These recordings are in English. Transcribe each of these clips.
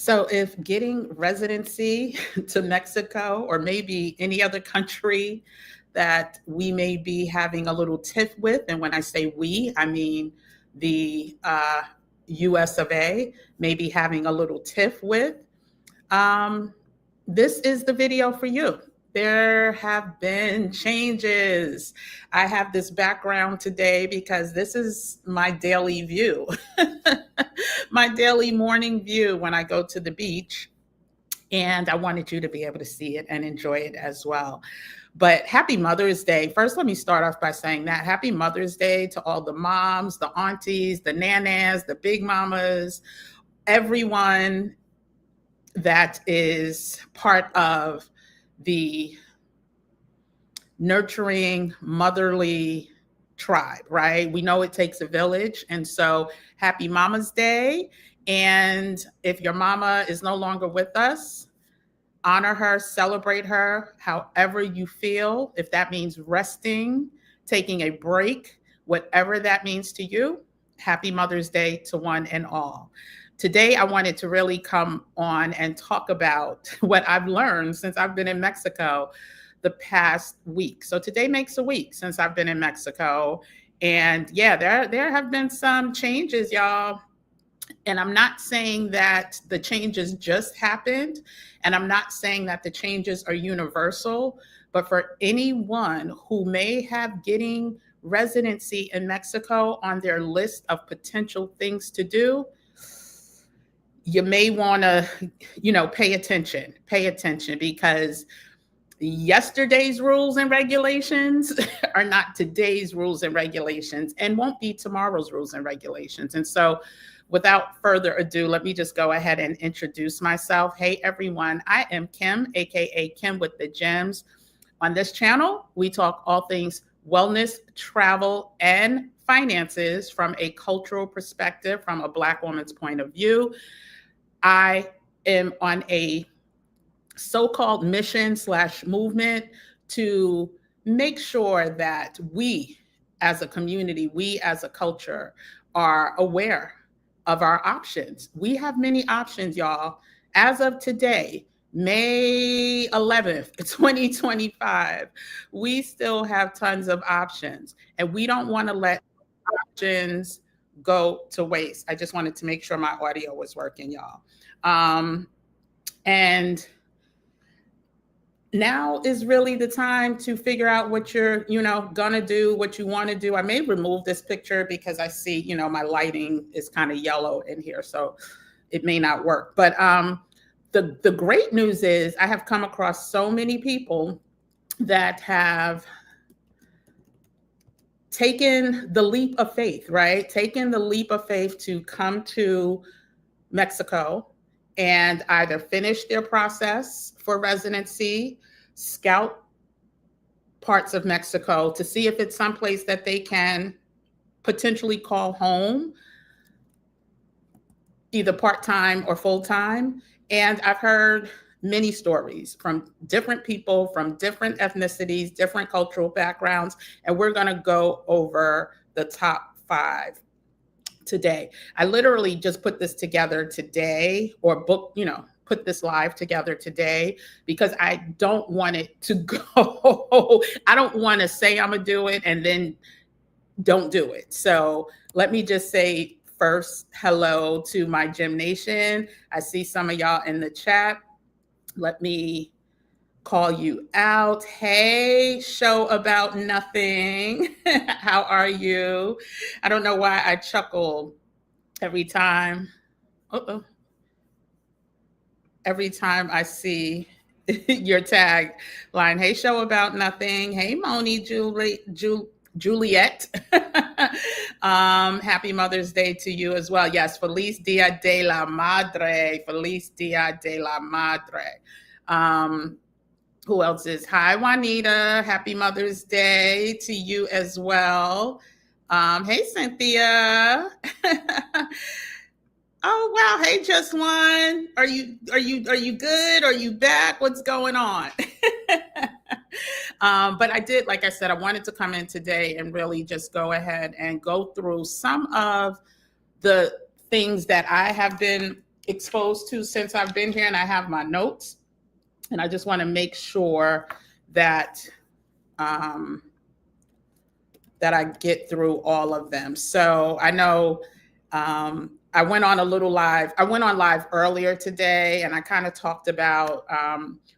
So if getting residency to Mexico or maybe any other country that we may be having a little tiff with, and when I say we, I mean the US of A may be having a little tiff with, um, this is the video for you. There have been changes. I have this background today because this is my daily view, my daily morning view when I go to the beach. And I wanted you to be able to see it and enjoy it as well. But happy Mother's Day. First, let me start off by saying that happy Mother's Day to all the moms, the aunties, the nanas, the big mamas, everyone that is part of the nurturing motherly tribe, right? We know it takes a village. And so happy Mama's Day. And if your mama is no longer with us, honor her, celebrate her, however you feel. If that means resting, taking a break, whatever that means to you, happy Mother's Day to one and all. Today, I wanted to really come on and talk about what I've learned since I've been in Mexico the past week. So today makes a week since I've been in Mexico. And yeah, there have been some changes, y'all. And I'm not saying that the changes just happened, and I'm not saying that the changes are universal, but for anyone who may have getting residency in Mexico on their list of potential things to do, you may want to, pay attention because yesterday's rules and regulations are not today's rules and regulations and won't be tomorrow's rules and regulations. And so without further ado, let me just go ahead and introduce myself. Hey, everyone. I am Kim, aka Kim with the Gems. On this channel, we talk all things wellness, travel, and finances from a cultural perspective, from a Black woman's point of view. I am on a so-called mission/movement to make sure that we as a community, we as a culture are aware of our options. We have many options, y'all. As of today, May 11th, 2025, we still have tons of options, and we don't want to let options go to waste. I just wanted to make sure my audio was working, y'all. And now is really the time to figure out what you're, gonna do, what you want to do. I may remove this picture because I see, my lighting is kind of yellow in here, so it may not work. But the great news is I have come across so many people that have taken the leap of faith, right? Taken the leap of faith to come to Mexico and either finish their process for residency, scout parts of Mexico to see if it's someplace that they can potentially call home, either part-time or full-time. And I've heard many stories from different people, from different ethnicities, different cultural backgrounds, and we're gonna go over the top 5 today. I literally just put this together today, or put this live together today because I don't want it to go. I don't want to say I'm gonna do it and then don't do it. So let me just say first, hello to my Gym Nation. I see some of y'all in the chat. Let me call you out. Hey, show about nothing. How are you? I don't know why I chuckle every time. Every time I see your tag line. Hey, show about nothing. Hey, Moni, Juliet. Happy Mother's Day to you as well. Yes, Feliz Dia de la Madre. Feliz Dia de la Madre. Who else is? Hi, Juanita. Happy Mother's Day to you as well. Hey, Cynthia. Oh wow! Hey, Just One. Are you good? Are you back? What's going on? But I did, like I said, I wanted to come in today and really just go ahead and go through some of the things that I have been exposed to since I've been here, and I have my notes, and I just want to make sure that that I get through all of them. So I know I went on live earlier today, and I kind of talked about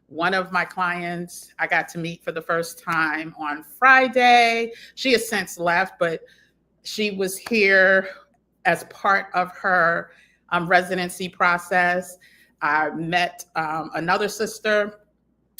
one of my clients I got to meet for the first time on Friday. She has since left, but she was here as part of her residency process. I met another sister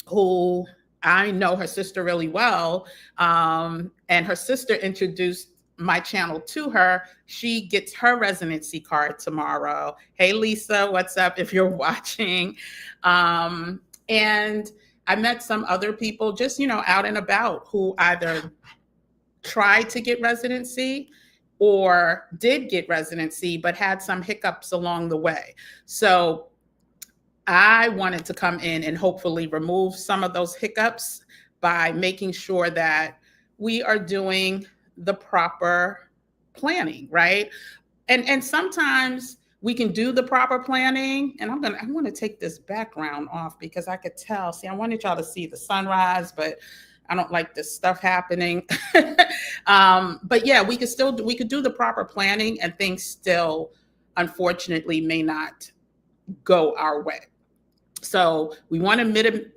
who I know her sister really well, and her sister introduced my channel to her. She gets her residency card tomorrow. Hey, Lisa, what's up if you're watching? And I met some other people just, out and about who either tried to get residency or did get residency, but had some hiccups along the way. So I wanted to come in and hopefully remove some of those hiccups by making sure that we are doing the proper planning, right? And sometimes we can do the proper planning. And I want to take this background off because I could tell. See, I wanted y'all to see the sunrise, but I don't like this stuff happening. But yeah, we could do the proper planning, and things still, unfortunately, may not go our way. So we want to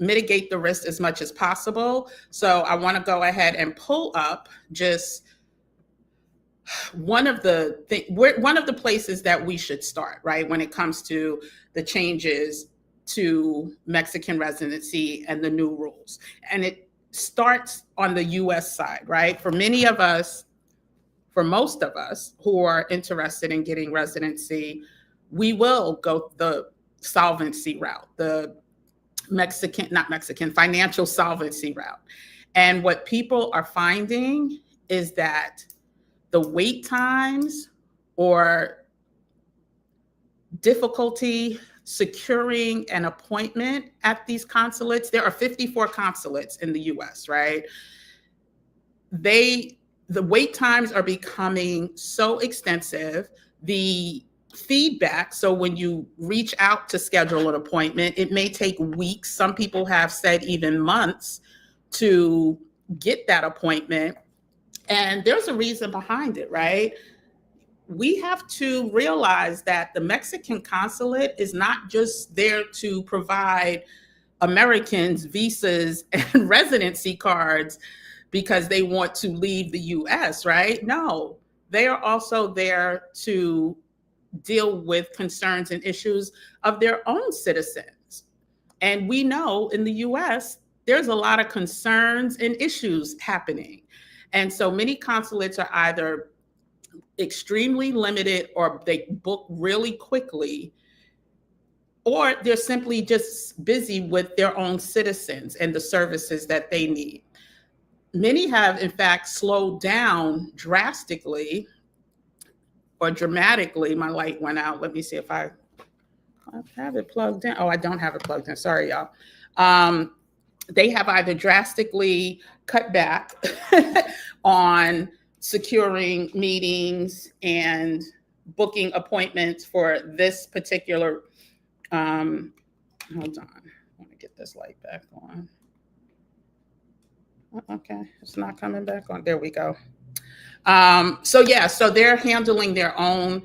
mitigate the risk as much as possible. So I want to go ahead and pull up just one of the places that we should start, right, when it comes to the changes to Mexican residency and the new rules. And it starts on the US side, right? For most of us who are interested in getting residency, we will go the solvency route, the financial solvency route. And what people are finding is that the wait times or difficulty securing an appointment at these consulates, there are 54 consulates in the US, right? The wait times are becoming so extensive. The feedback, so when you reach out to schedule an appointment, it may take weeks. Some people have said even months to get that appointment. And there's a reason behind it, right? We have to realize that the Mexican consulate is not just there to provide Americans visas and residency cards because they want to leave the US, right? No, they are also there to deal with concerns and issues of their own citizens. And we know in the US, there's a lot of concerns and issues happening. And so many consulates are either extremely limited, or they book really quickly, or they're simply just busy with their own citizens and the services that they need. Many have, in fact, slowed down drastically or dramatically. My light went out. Let me see if I have it plugged in. Oh, I don't have it plugged in. Sorry, y'all. They have either drastically cut back on securing meetings and booking appointments for this particular, hold on, I want to get this light back on. Okay, it's not coming back on. There we go. So they're handling their own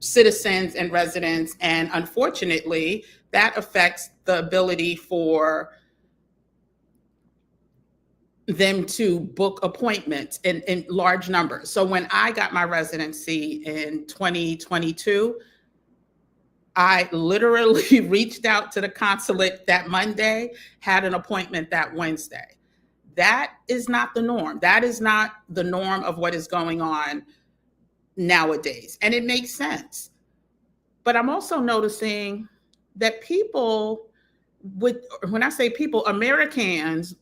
citizens and residents, and unfortunately, that affects the ability for them to book appointments in large numbers. So when I got my residency in 2022, I literally reached out to the consulate that Monday, had an appointment that Wednesday. That is not the norm. That is not the norm of what is going on nowadays. And it makes sense. But I'm also noticing that people when I say people, Americans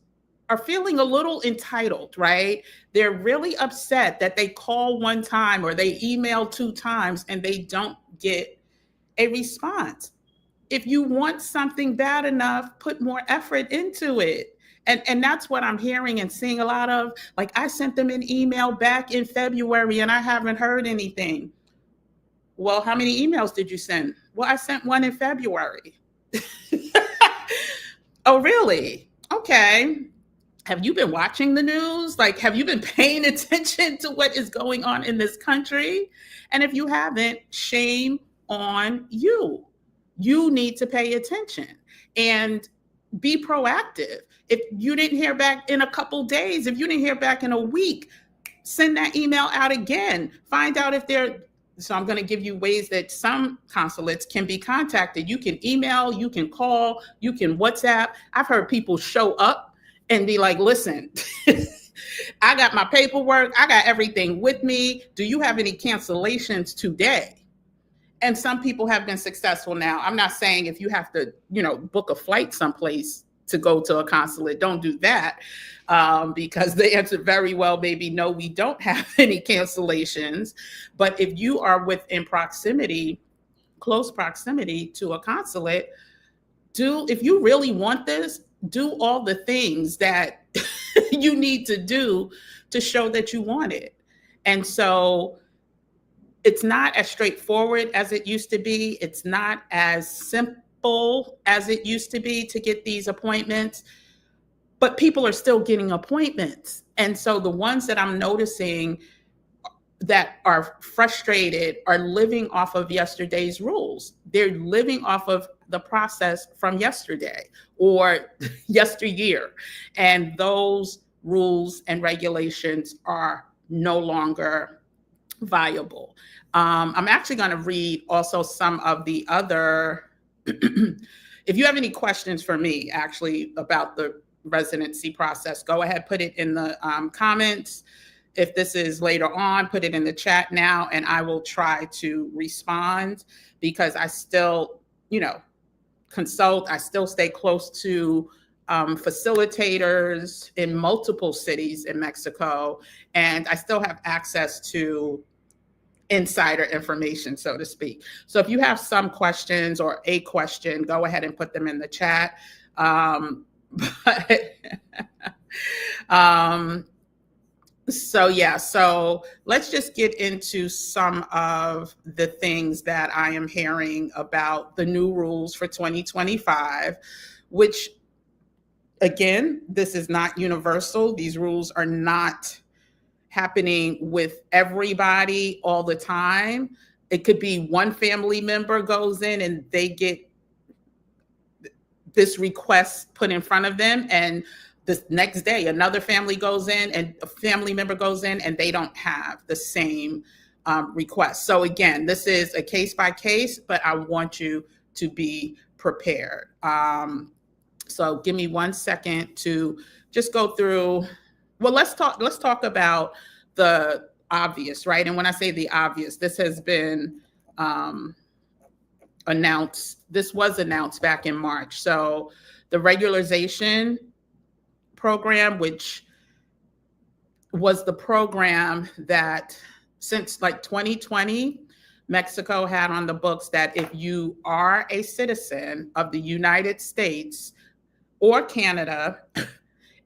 are feeling a little entitled, right? They're really upset that they call one time or they email 2 times and they don't get a response. If you want something bad enough, put more effort into it. And that's what I'm hearing and seeing a lot of. Like, I sent them an email back in February and I haven't heard anything. Well, how many emails did you send? Well, I sent one in February. Oh, really? Okay. Have you been watching the news? Like, have you been paying attention to what is going on in this country? And if you haven't, shame on you. You need to pay attention and be proactive. If you didn't hear back in a couple days, if you didn't hear back in a week, send that email out again. Find out if they're, so I'm going to give you ways that some consulates can be contacted. You can email, you can call, you can WhatsApp. I've heard people show up and be like, listen, I got my paperwork, I got everything with me. Do you have any cancellations today? And some people have been successful now. I'm not saying if you have to, book a flight someplace to go to a consulate, don't do that, because the answer very well may be no, we don't have any cancellations. But if you are within proximity, close proximity to a consulate, if you really want this, do all the things that you need to do to show that you want it. And so it's not as straightforward as it used to be. It's not as simple as it used to be to get these appointments, but people are still getting appointments. And so the ones that I'm noticing that are frustrated are living off of yesterday's rules. They're living off of the process from yesterday or yesteryear. And those rules and regulations are no longer viable. I'm actually going to read also some of the other, if you have any questions for me actually about the residency process, go ahead, put it in the comments. If this is later on, put it in the chat now, and I will try to respond because I still, consult. I still stay close to facilitators in multiple cities in Mexico, and I still have access to insider information, so to speak. So if you have some questions or a question, go ahead and put them in the chat. So let's just get into some of the things that I am hearing about the new rules for 2025, which, again, this is not universal. These rules are not happening with everybody all the time. It could be one family member goes in and they get this request put in front of them, and the next day another family goes in and a family member goes in and they don't have the same request. So again, this is a case by case, but I want you to be prepared. So give me 1 second to just go through. Well, let's talk about the obvious, right? And when I say the obvious, this has been announced. This was announced back in March. So the regularization program, which was the program that since like 2020, Mexico had on the books that if you are a citizen of the United States or Canada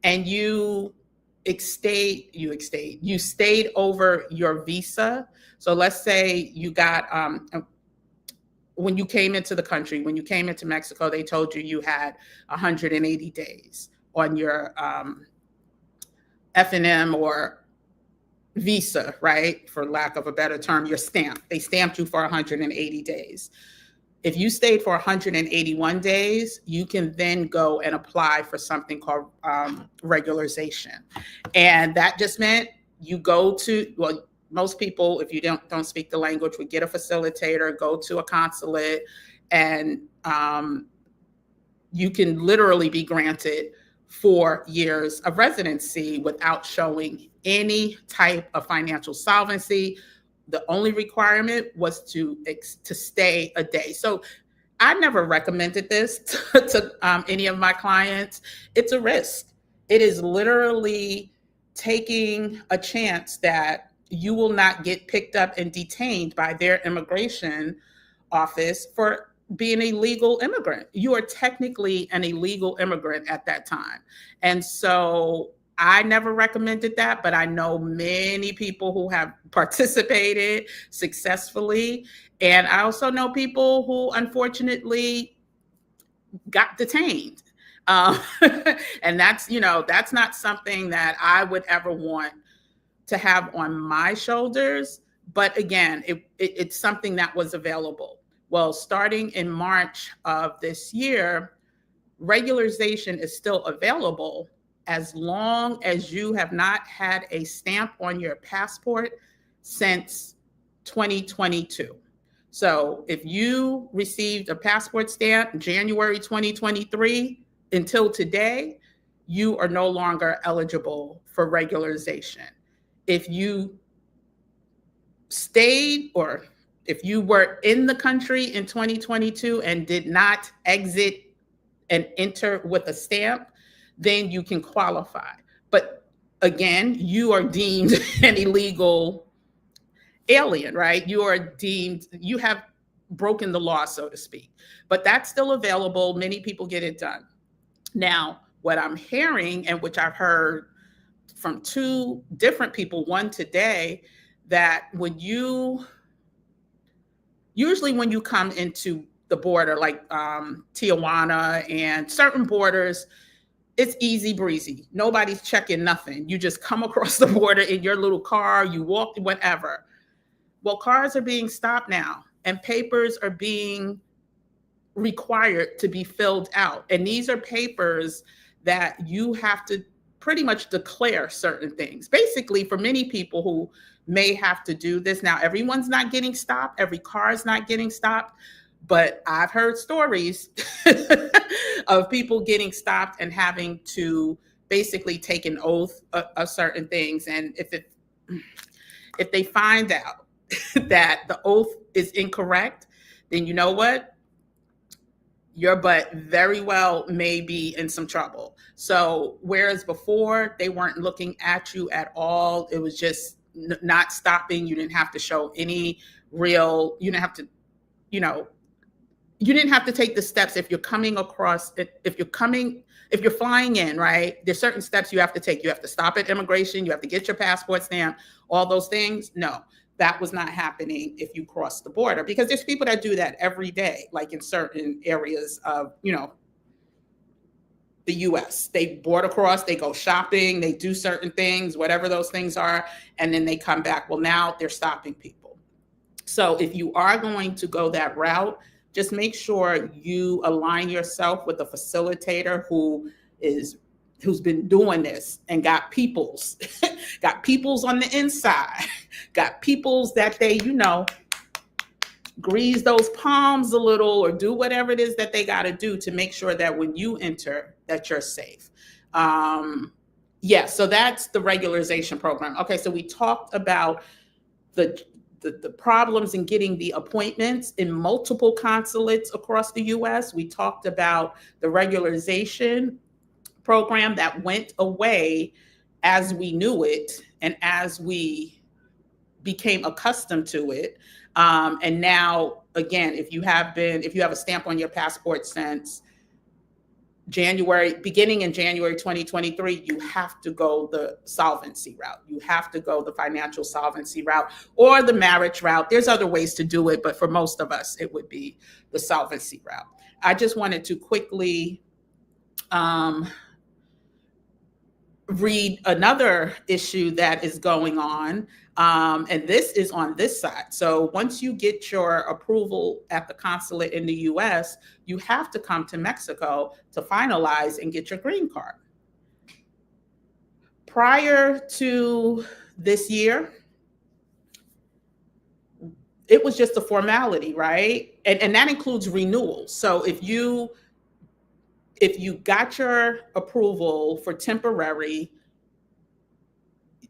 and you stayed over your visa. So let's say you got, when you came into the country, when you came into Mexico, they told you you had 180 days on your FNM or visa, right? For lack of a better term, your stamp. They stamped you for 180 days. If you stayed for 181 days, you can then go and apply for something called regularization. And that just meant you go to, well, most people, if you don't speak the language, would get a facilitator, go to a consulate, and you can literally be granted 4 years of residency without showing any type of financial solvency. The only requirement was to stay a day. So I never recommended this to any of my clients. It's a risk. It is literally taking a chance that you will not get picked up and detained by their immigration office for being a legal immigrant. You are technically an illegal immigrant at that time. And so I never recommended that, but I know many people who have participated successfully. And I also know people who unfortunately got detained. Um, and that's not something that I would ever want to have on my shoulders. But again, it's something that was available. Well, starting in March of this year, regularization is still available as long as you have not had a stamp on your passport since 2022. So if you received a passport stamp January 2023 until today, you are no longer eligible for regularization. If you stayed or if you were in the country in 2022 and did not exit and enter with a stamp, then you can qualify. But again, you are deemed an illegal alien, right? You have broken the law, so to speak. But that's still available. Many people get it done. Now, what I'm hearing, and which I've heard from two different people, one today, that usually when you come into the border, like Tijuana and certain borders, it's easy breezy. Nobody's checking nothing. You just come across the border in your little car, you walk, whatever. Well, cars are being stopped now and papers are being required to be filled out. And these are papers that you have to pretty much declare certain things. Basically, for many people who may have to do this, now everyone's not getting stopped, every car is not getting stopped, but I've heard stories of people getting stopped and having to basically take an oath of certain things. And if they find out that the oath is incorrect, then you know what? Your butt very well may be in some trouble. So whereas before they weren't looking at you at all, it was just not stopping. You didn't have to show any real, you didn't have to, you didn't have to take the steps if you're coming across, if you're flying in, right? There's certain steps you have to take. You have to stop at immigration. You have to get your passport stamp, all those things. No, that was not happening if you cross the border, because there's people that do that every day, like in certain areas of, the US. They board across, they go shopping, they do certain things, whatever those things are, and then they come back. Well, now they're stopping people. So if you are going to go that route, just make sure you align yourself with a facilitator who's been doing this and got peoples, got peoples on the inside, got peoples that they, grease those palms a little or do whatever it is that they got to do to make sure that when you enter, that you're safe. So that's the regularization program. Okay, so we talked about the problems in getting the appointments in multiple consulates across the US. We talked about the regularization program that went away as we knew it and as we became accustomed to it. And now, again, if you have a stamp on your passport since beginning in January 2023, you have to go the solvency route. You have to go the financial solvency route or the marriage route. There's other ways to do it, but for most of us, it would be the solvency route. I just wanted to quickly read another issue that is going on. And this is on this side. So once you get your approval at the consulate in the US, you have to come to Mexico to finalize and get your green card. Prior to this year, it was just a formality, right? And that includes renewals. So if you got your approval for temporary,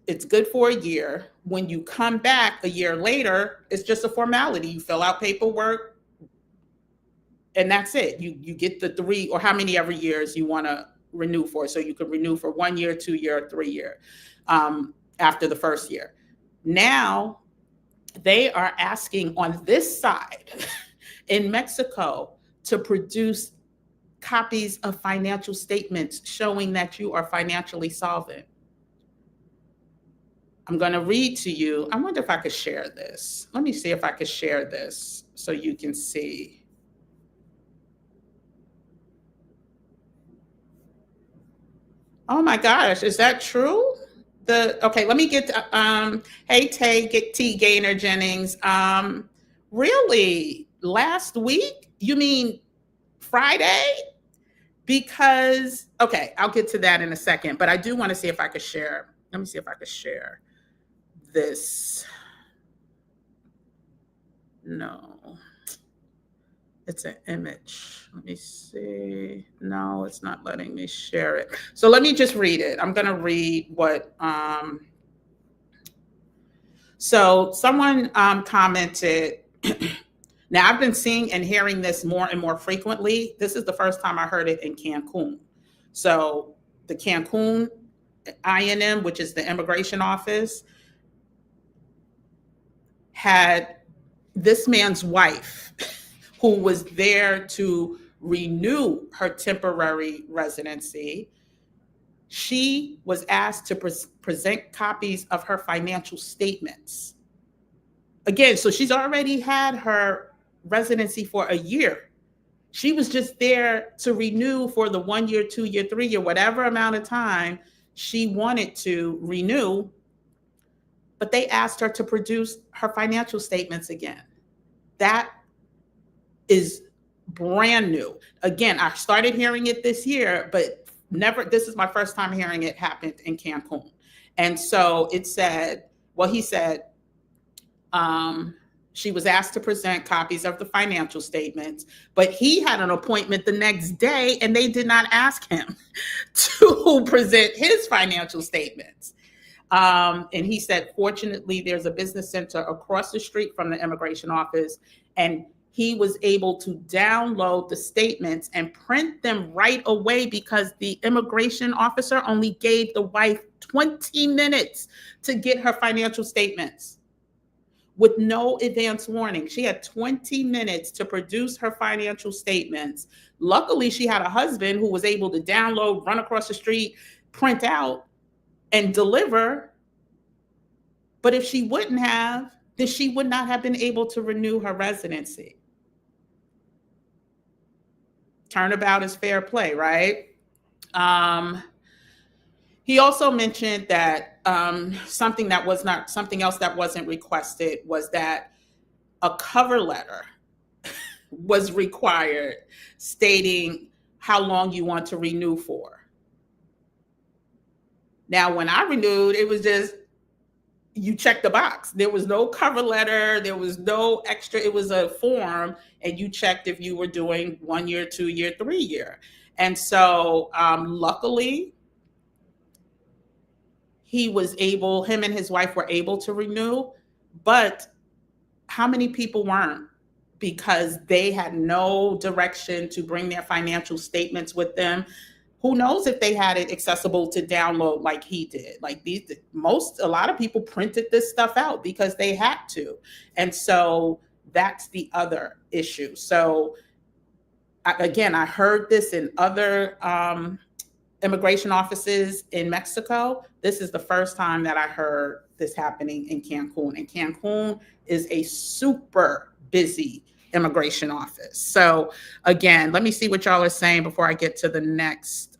it's good for a year. When you come back a year later, it's just a formality. You fill out paperwork and that's it. You get the 3 or how many every years you want to renew for. So you could renew for 1 year, 2 year, 3 year after the first year. Now they are asking on this side in Mexico to produce copies of financial statements showing that you are financially solvent. I'm going to read to you. I wonder if I could share this. Let me see if I could share this so you can see. Oh my gosh, is that true? Okay, let me get hey T Gaynor Jennings. Really? Last week? You mean Friday? Because okay, I'll get to that in a second, but I do want to see if I could share. Let me see if I could share this. No. It's an image. Let me see. No, it's not letting me share it. So let me just read it. I'm going to read what. So someone commented. Now, I've been seeing and hearing this more and more frequently. This is the first time I heard it in Cancun. So the Cancun INM, which is the immigration office, had this man's wife who was there to renew her temporary residency. She was asked to present copies of her financial statements. Again, so she's already had her residency for a year. She was just there to renew for the 1 year, 2 year, 3 year, whatever amount of time she wanted to renew. But they asked her to produce her financial statements again. That is brand new. Again, I started hearing it this year, but never, this is my first time hearing it happened in Cancun. And so it said, well, he said, she was asked to present copies of the financial statements, but he had an appointment the next day and they did not ask him to present his financial statements. And he said, fortunately, there's a business center across the street from the immigration office, and he was able to download the statements and print them right away because the immigration officer only gave the wife 20 minutes to get her financial statements with no advance warning. She had 20 minutes to produce her financial statements. Luckily, she had a husband who was able to download, run across the street, print out, and deliver. But if she wouldn't have, then she would not have been able to renew her residency. Turnabout is fair play, right? He also mentioned that something else that wasn't requested was that a cover letter was required stating how long you want to renew for. Now, when I renewed, it was just, you check the box. There was no cover letter. There was no extra. It was a form, and you checked if you were doing 1 year, 2 year, 3 year. And so luckily, him and his wife were able to renew, but how many people weren't? Because they had no direction to bring their financial statements with them. Who knows if they had it accessible to download like he did? Like a lot of people printed this stuff out because they had to. And so that's the other issue. So again, I heard this in other immigration offices in Mexico. This is the first time that I heard this happening in Cancun. And Cancun is a super busy immigration office. So again, let me see what y'all are saying before I get to the next.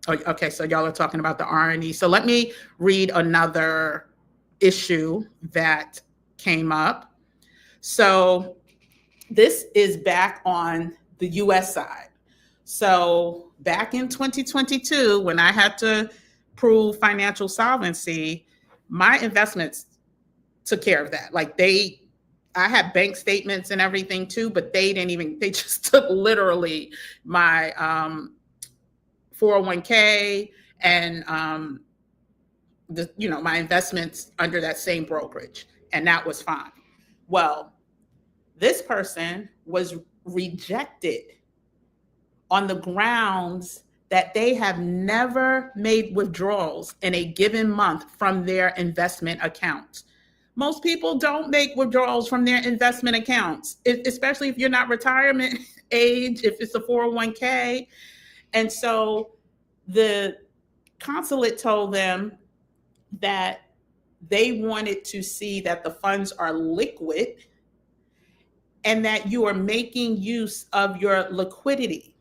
Okay, so y'all are talking about the RNE. So let me read another issue that came up. So this is back on the US side. So back in 2022, when I had to prove financial solvency, my investments took care of that. Like I had bank statements and everything too, but they just took literally my 401k and my investments under that same brokerage, and that was fine. Well, this person was rejected on the grounds that they have never made withdrawals in a given month from their investment accounts. Most people don't make withdrawals from their investment accounts, especially if you're not retirement age, if it's a 401k. And so The consulate told them that they wanted to see that the funds are liquid and that you are making use of your liquidity.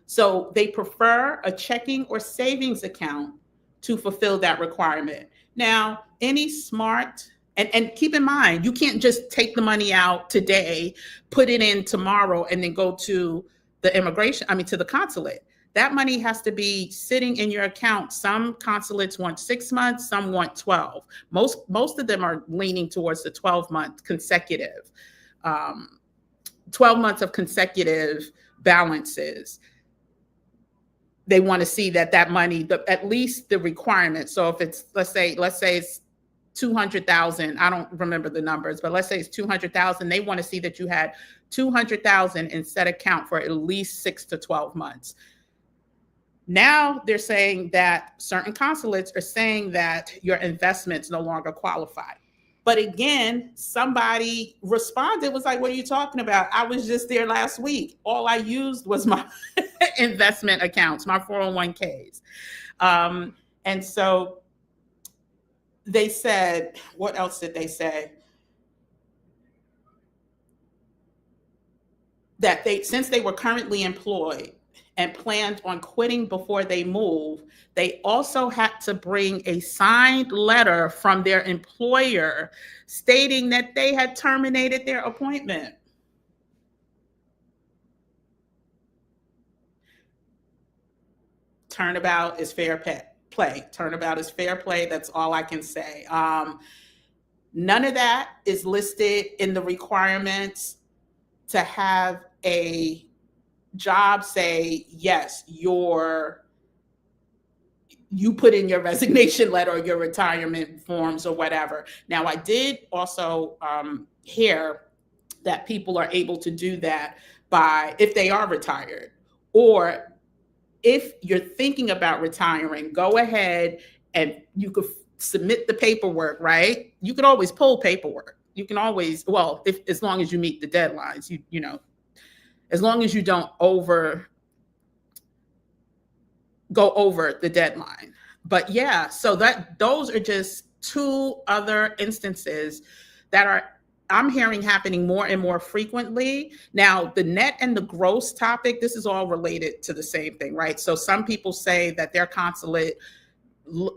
So they prefer a checking or savings account to fulfill that requirement. Now, any smart, and keep in mind, you can't just take the money out today, put it in tomorrow, and then go to to the consulate. That money has to be sitting in your account. Some consulates want 6 months, some want 12. Most of them are leaning towards the 12-month consecutive, 12 months of consecutive balances. They want to see that money, at least the requirement. So if it's, let's say it's 200,000, I don't remember the numbers, but let's say it's 200,000. They want to see that you had 200,000 in set account for at least 6 to 12 months. Now they're saying that certain consulates are saying that your investments no longer qualify. But again, somebody responded, was like, what are you talking about? I was just there last week. All I used was my investment accounts, my 401ks. And so they said, what else did they say? That since they were currently employed and planned on quitting before they move, they also had to bring a signed letter from their employer stating that they had terminated their appointment. Turnabout is fair play. Turnabout is fair play. That's all I can say. None of that is listed in the requirements to have a job say, yes, you put in your resignation letter or your retirement forms or whatever. Now, I did also hear that people are able to do that if they are retired, or if you're thinking about retiring, go ahead and you could submit the paperwork, right? You could always pull paperwork. You can always, as long as you meet the deadlines, as long as you don't go over the deadline. But yeah, so those are just two other instances that I'm hearing happening more and more frequently. Now, the net and the gross topic, this is all related to the same thing, right? So some people say that their consulate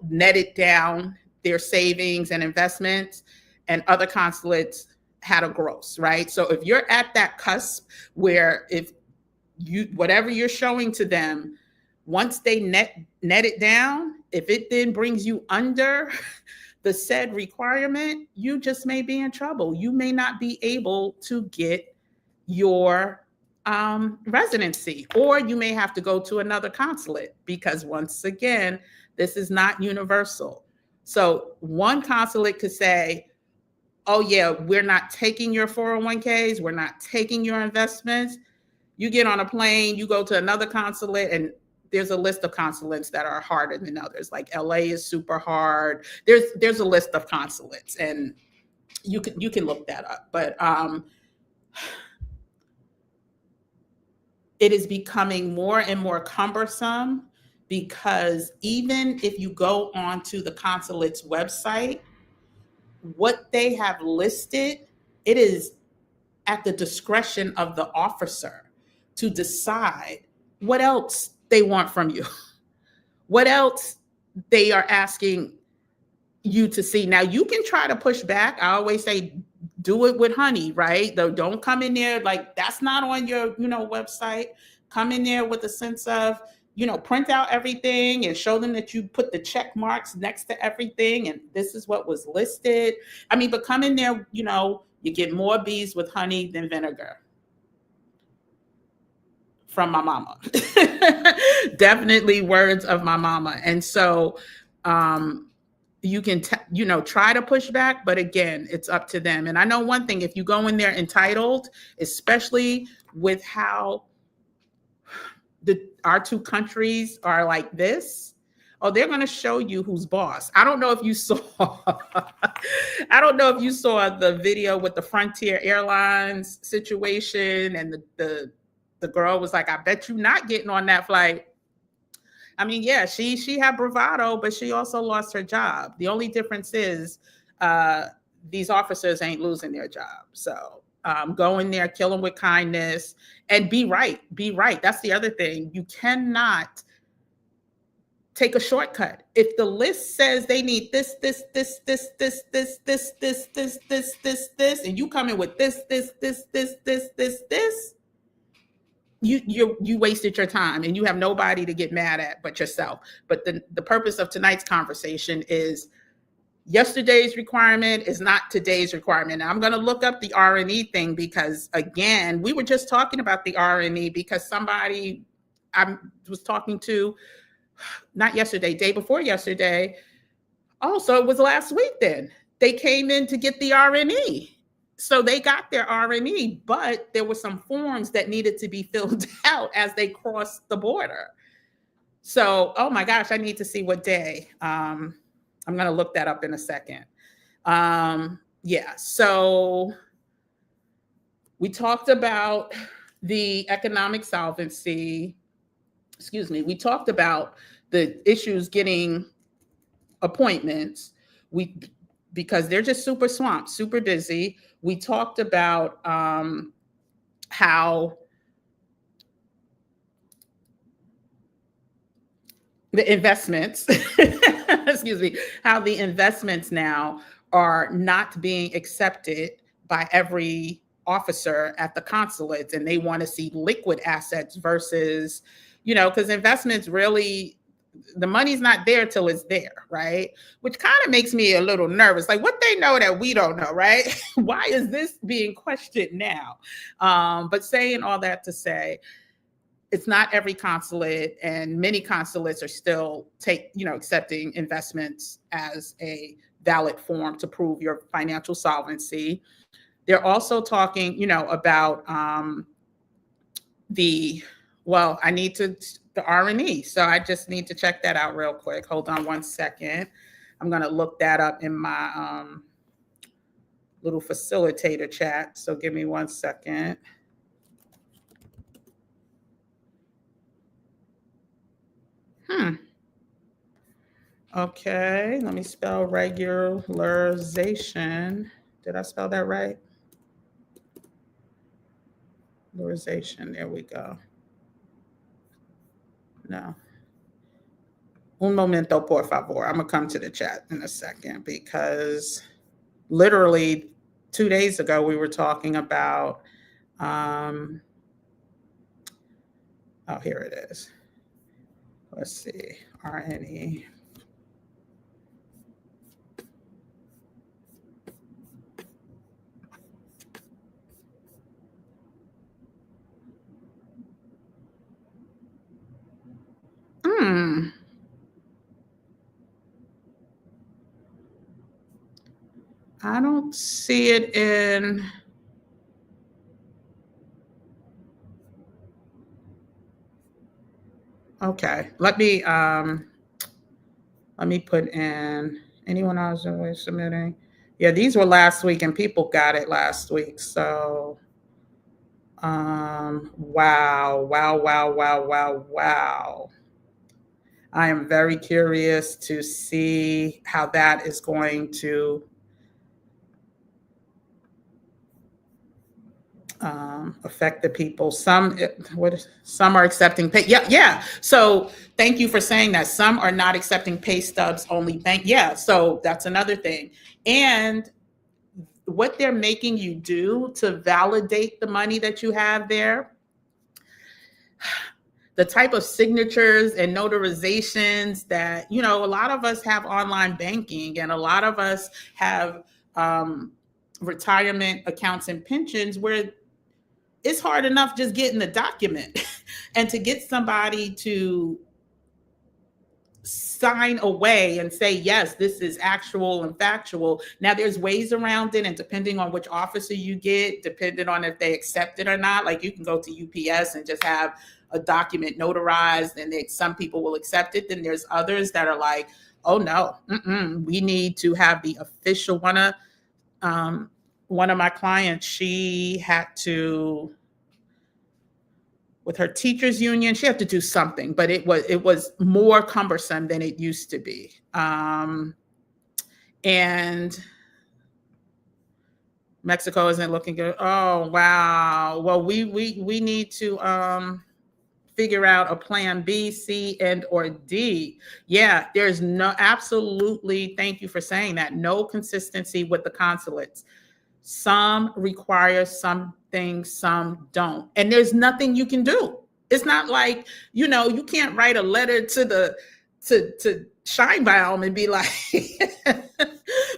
netted down their savings and investments, and other consulates had a gross, right? So if you're at that cusp where whatever you're showing to them, once they net it down, if it then brings you under the said requirement, you just may be in trouble. You may not be able to get your residency, or you may have to go to another consulate, because once again, this is not universal. So one consulate could say, oh yeah, we're not taking your 401ks, we're not taking your investments. You get on a plane, you go to another consulate, and there's a list of consulates that are harder than others. Like LA is super hard. There's a list of consulates, and you can look that up. But it is becoming more and more cumbersome, because even if you go onto the consulate's website, what they have listed, it is at the discretion of the officer to decide what else they want from you, what else they are asking you to see. Now, you can try to push back. I always say, do it with honey, right? Though, don't come in there like that's not on your, website. Come in there with a sense of, print out everything and show them that you put the check marks next to everything, and this is what was listed. But come in there, you get more bees with honey than vinegar. From my mama. Definitely words of my mama. And so you can, try to push back, but again, it's up to them. And I know one thing, if you go in there entitled, especially with how our two countries are like this, they're going to show you who's boss. I don't know if you saw the video with the Frontier Airlines situation, and the girl was like, I bet you not getting on that flight. I mean, yeah, she had bravado, but she also lost her job. The only difference is these officers ain't losing their job. So go in there, kill them with kindness, and be right. Be right. That's the other thing. You cannot take a shortcut. If the list says they need this, and you come in with this, you wasted your time and you have nobody to get mad at but yourself. But the purpose of tonight's conversation is yesterday's requirement is not today's requirement. And I'm going to look up the RNE thing because, again, we were just talking about the RNE because somebody I was talking to, not yesterday, day before yesterday. Oh, so it was last week then. They came in to get the RNE. So they got their RNE, but there were some forms that needed to be filled out as they crossed the border. So, oh my gosh, I need to see what day. I'm going to look that up in a second. Yeah, so we talked about the economic solvency. Excuse me. We talked about the issues getting appointments. Because they're just super swamped, super busy. We talked about how the investments, excuse me, how the investments now are not being accepted by every officer at the consulates, and they want to see liquid assets versus, because investments really, the money's not there till it's there, right? Which kind of makes me a little nervous. Like, what they know that we don't know, right? Why is this being questioned now? But saying all that to say, it's not every consulate, and many consulates are still accepting investments as a valid form to prove your financial solvency. They're also talking, about the RNE. So I just need to check that out real quick. Hold on one second. I'm going to look that up in my little facilitator chat. So give me 1 second. Okay, let me spell regularization. Did I spell that right? Regularization, there we go. No. Un momento, por favor. I'm going to come to the chat in a second because literally 2 days ago we were talking about, oh, here it is. Let's see, RNE. I don't see it in. Okay, let me put in anyone else submitting. Yeah, these were last week and people got it last week. So wow. I am very curious to see how that is going to affect the people. Some are accepting pay. Yeah. So thank you for saying that. Some are not accepting pay stubs, only bank. Yeah. So that's another thing. And what they're making you do to validate the money that you have there, the type of signatures and notarizations that, a lot of us have online banking and a lot of us have retirement accounts and pensions where it's hard enough just getting the document and to get somebody to sign away and say, yes, this is actual and factual. Now there's ways around it. And depending on which officer you get, depending on if they accept it or not, like you can go to UPS and just have a document notarized and some people will accept it. Then there's others that are like, oh no, we need to have the official one. One of my clients, she had to with her teachers union. She had to do something, but it was more cumbersome than it used to be. And Mexico isn't looking good. Oh wow. Well, we need to figure out a plan B, C, and or D. Yeah, there's no, absolutely, thank you for saying that. No consistency with the consulates. Some require something, some don't. And there's nothing you can do. It's not like, you can't write a letter to Scheinbaum and be like,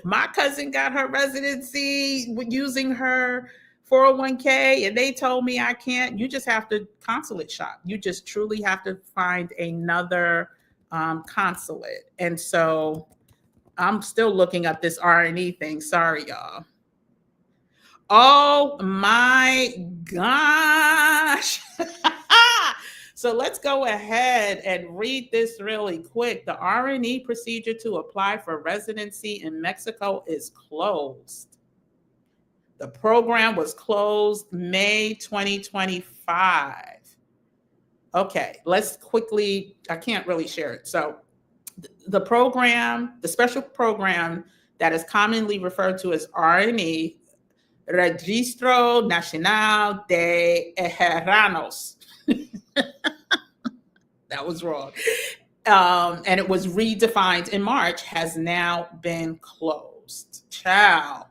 my cousin got her residency using her 401k and they told me I can't. You just have to consulate shop. You just truly have to find another consulate. And so I'm still looking up this RNE thing. Sorry, y'all. Oh my gosh. So let's go ahead and read this really quick. The RNE procedure to apply for residency in Mexico is closed. The program was closed May 2025. Okay, let's quickly, I can't really share it. So the program, the special program that is commonly referred to as RNE, Registro Nacional de Ejeranos. That was wrong. And it was redefined in March, has now been closed. Ciao.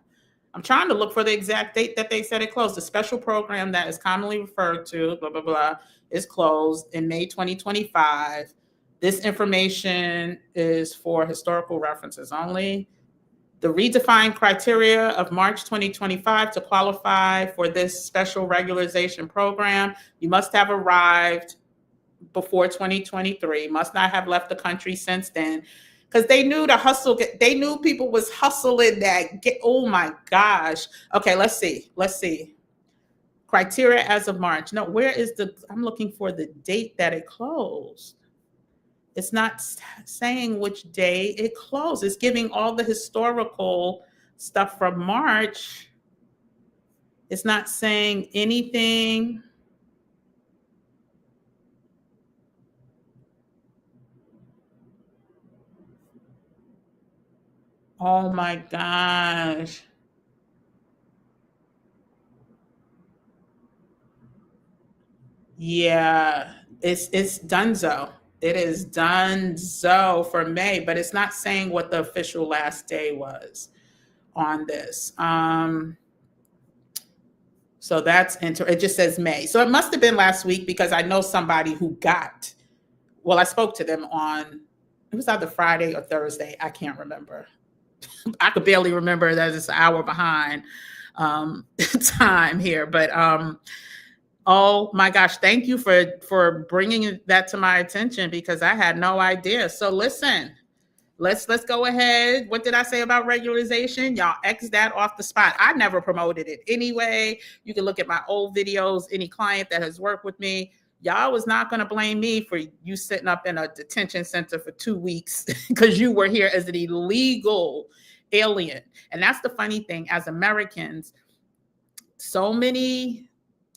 I'm trying to look for the exact date that they said it closed. The special program that is commonly referred to, blah, blah, blah, is closed in May 2025. This information is for historical references only. The redefined criteria of March 2025 to qualify for this special regularization program, you must have arrived before 2023, must not have left the country since then, because they knew the hustle, they knew people was hustling that. Oh my gosh. Okay, let's see. Criteria as of March. No, where is I'm looking for the date that it closed. It's not saying which day it closed. It's giving all the historical stuff from March. It's not saying anything. Oh my gosh. Yeah, it's donezo. It is donezo for May, but it's not saying what the official last day was on this. So that's it just says May. So it must have been last week because I know somebody who I spoke to them on, it was either Friday or Thursday. I can't remember. I could barely remember that it's an hour behind time here, but oh my gosh, thank you for bringing that to my attention because I had no idea. So listen, let's go ahead. What did I say about regularization? Y'all X that off the spot. I never promoted it anyway. You can look at my old videos. Any client that has worked with me, y'all was not going to blame me for you sitting up in a detention center for 2 weeks because you were here as an illegal alien. And that's the funny thing, as Americans, so many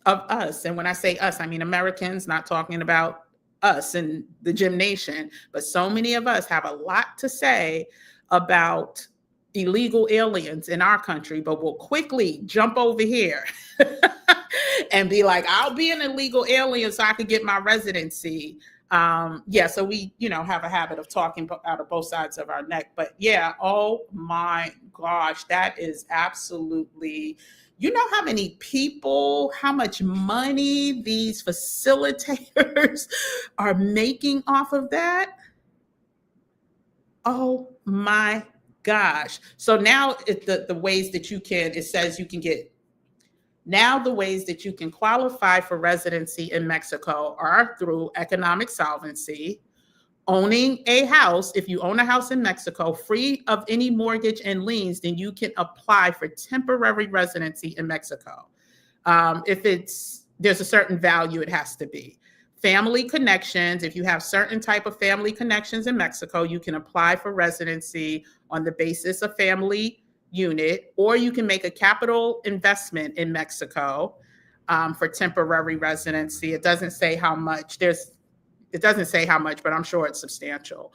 of us, and when I say us, I mean Americans, not talking about us and the Gym Nation, but so many of us have a lot to say about illegal aliens in our country, but we'll quickly jump over here and be like, I'll be an illegal alien so I could get my residency. So we, have a habit of talking out of both sides of our neck. But yeah, oh my gosh, that is absolutely, how many people, how much money these facilitators are making off of that? Oh my gosh. So now the ways that it says you can get, now the ways that you can qualify for residency in Mexico are through economic solvency, owning a house. If you own a house in Mexico, free of any mortgage and liens, then you can apply for temporary residency in Mexico. If there's a certain value, it has to be. Family connections. If you have certain type of family connections in Mexico, you can apply for residency on the basis of family unit, or you can make a capital investment in Mexico. for temporary residency. It doesn't say how much. It doesn't say how much, but I'm sure it's substantial.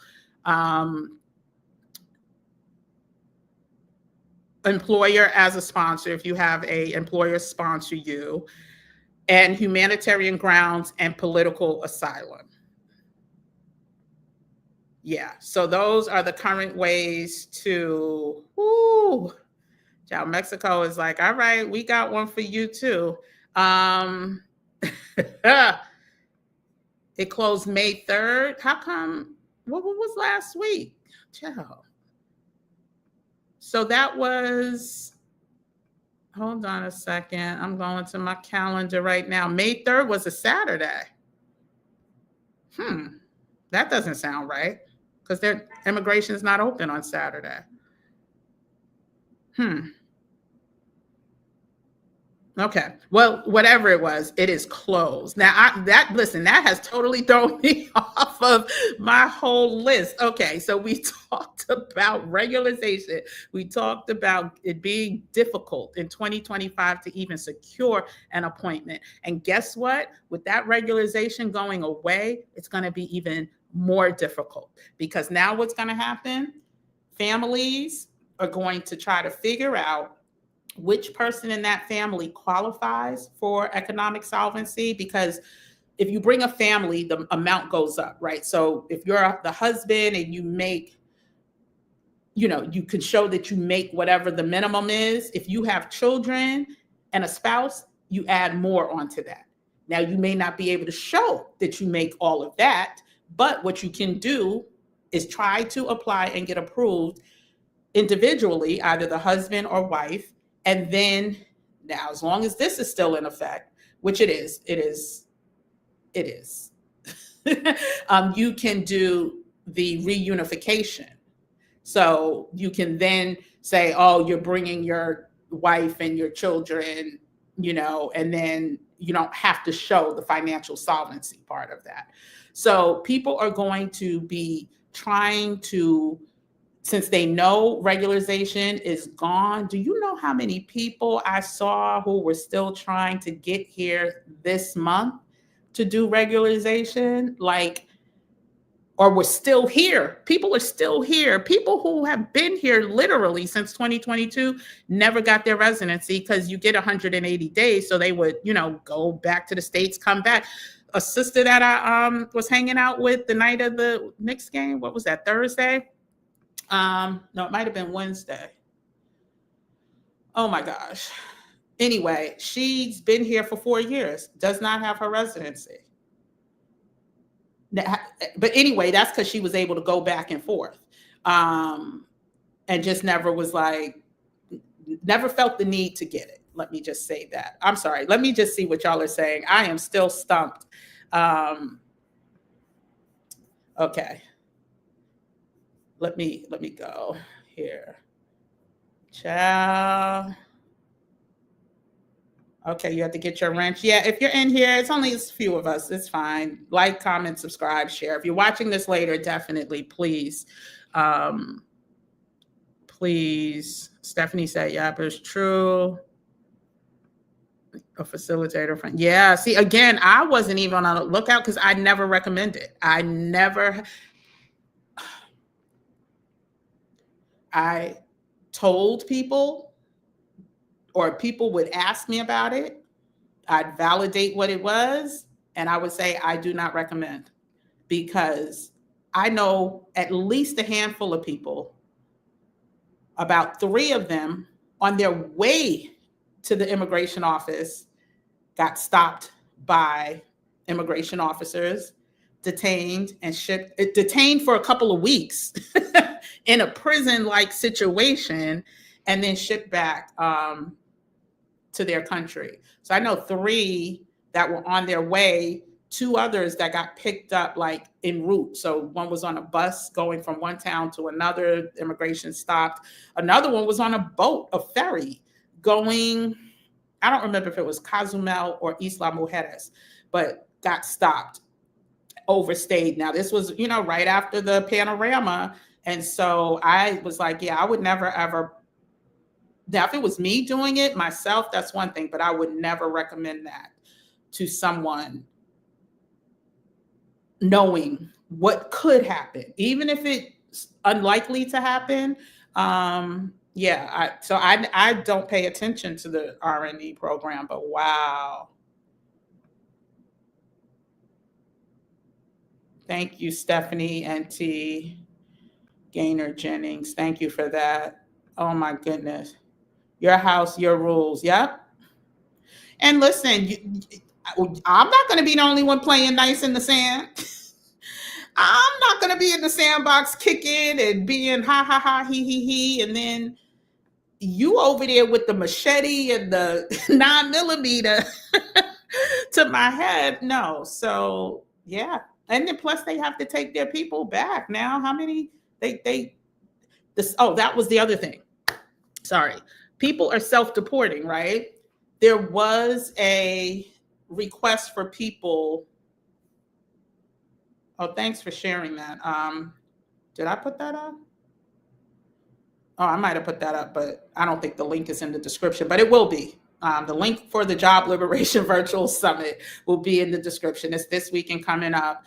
Employer as a sponsor, if you have a employer sponsor you, and humanitarian grounds and political asylum. Yeah, so those are the current ways to, child, Mexico is like, all right, we got one for you too. It closed May 3rd. How come? What was last week? Child. So that was, hold on a second. I'm going to my calendar right now. May 3rd was a Saturday. That doesn't sound right, because their immigration is not open on Saturday. Okay. Well, whatever it was, it is closed. Now, that has totally thrown me off of my whole list. Okay. So we talked about regularization. We talked about it being difficult in 2025 to even secure an appointment. And guess what? With that regularization going away, it's going to be even more difficult, because now what's going to happen? Families are going to try to figure out which person in that family qualifies for economic solvency, because if you bring a family, the amount goes up, right? So if you're the husband and you make, you can show that you make whatever the minimum is. If you have children and a spouse, you add more onto that. Now, you may not be able to show that you make all of that, but what you can do is try to apply and get approved individually, either the husband or wife. And then, now, as long as this is still in effect, which it is, you can do the reunification. So you can then say, oh, you're bringing your wife and your children, and then you don't have to show the financial solvency part of that. So people are going to be trying to, since they know regularization is gone. Do you know how many people I saw who were still trying to get here this month to do regularization? Or were still here. People are still here. People who have been here literally since 2022 never got their residency, because you get 180 days. So they would, go back to the States, come back. A sister that I was hanging out with the night of the Knicks game, what was that, Thursday? No, it might have been Wednesday. Oh my gosh. Anyway, she's been here for 4 years, does not have her residency. But anyway, that's because she was able to go back and forth, and just never felt the need to get it. Let me just say that. I'm sorry. Let me just see what y'all are saying. I am still stumped. Okay. Let me go here. Ciao. Okay, you have to get your wrench. Yeah, if you're in here, it's only a few of us. It's fine. Like, comment, subscribe, share. If you're watching this later, definitely, please. Please. Stephanie said, yeah, but it's true. A facilitator friend. Yeah, see, again, I wasn't even on the lookout because I never recommend it. I told people, or people would ask me about it. I'd validate what it was, and I would say, I do not recommend, because I know at least a handful of people, about 3 of them on their way to the immigration office got stopped by immigration officers, detained for a couple of weeks in a prison-like situation, and then shipped back to their country. So I know 3 that were on their way, 2 others that got picked up en route. So one was on a bus going from one town to another, immigration stopped. Another one was on a boat, a ferry, going, I don't remember if it was Cozumel or Isla Mujeres, but got stopped, overstayed. Now this was, right after the panorama. And so I was like, yeah, I would never, ever Now, if it was me doing it myself, that's one thing, but I would never recommend that to someone knowing what could happen, even if it's unlikely to happen. So I don't pay attention to the RNE program, but wow. Thank you, Stephanie and T. Gaynor Jennings. Thank you for that. Oh my goodness. Your house, your rules. Yep. And listen, I'm not going to be the only one playing nice in the sand. I'm not going to be in the sandbox kicking and being ha ha ha he he he, and then you over there with the machete and the 9mm to my head. No. So yeah. And then plus they have to take their people back now. How many that was the other thing. Sorry. People are self-deporting, right? There was a request for people. Oh, thanks for sharing that. Did I put that up? Oh, I might have put that up, but I don't think the link is in the description, but it will be. The link for the Job Liberation Virtual Summit will be in the description. It's this weekend coming up,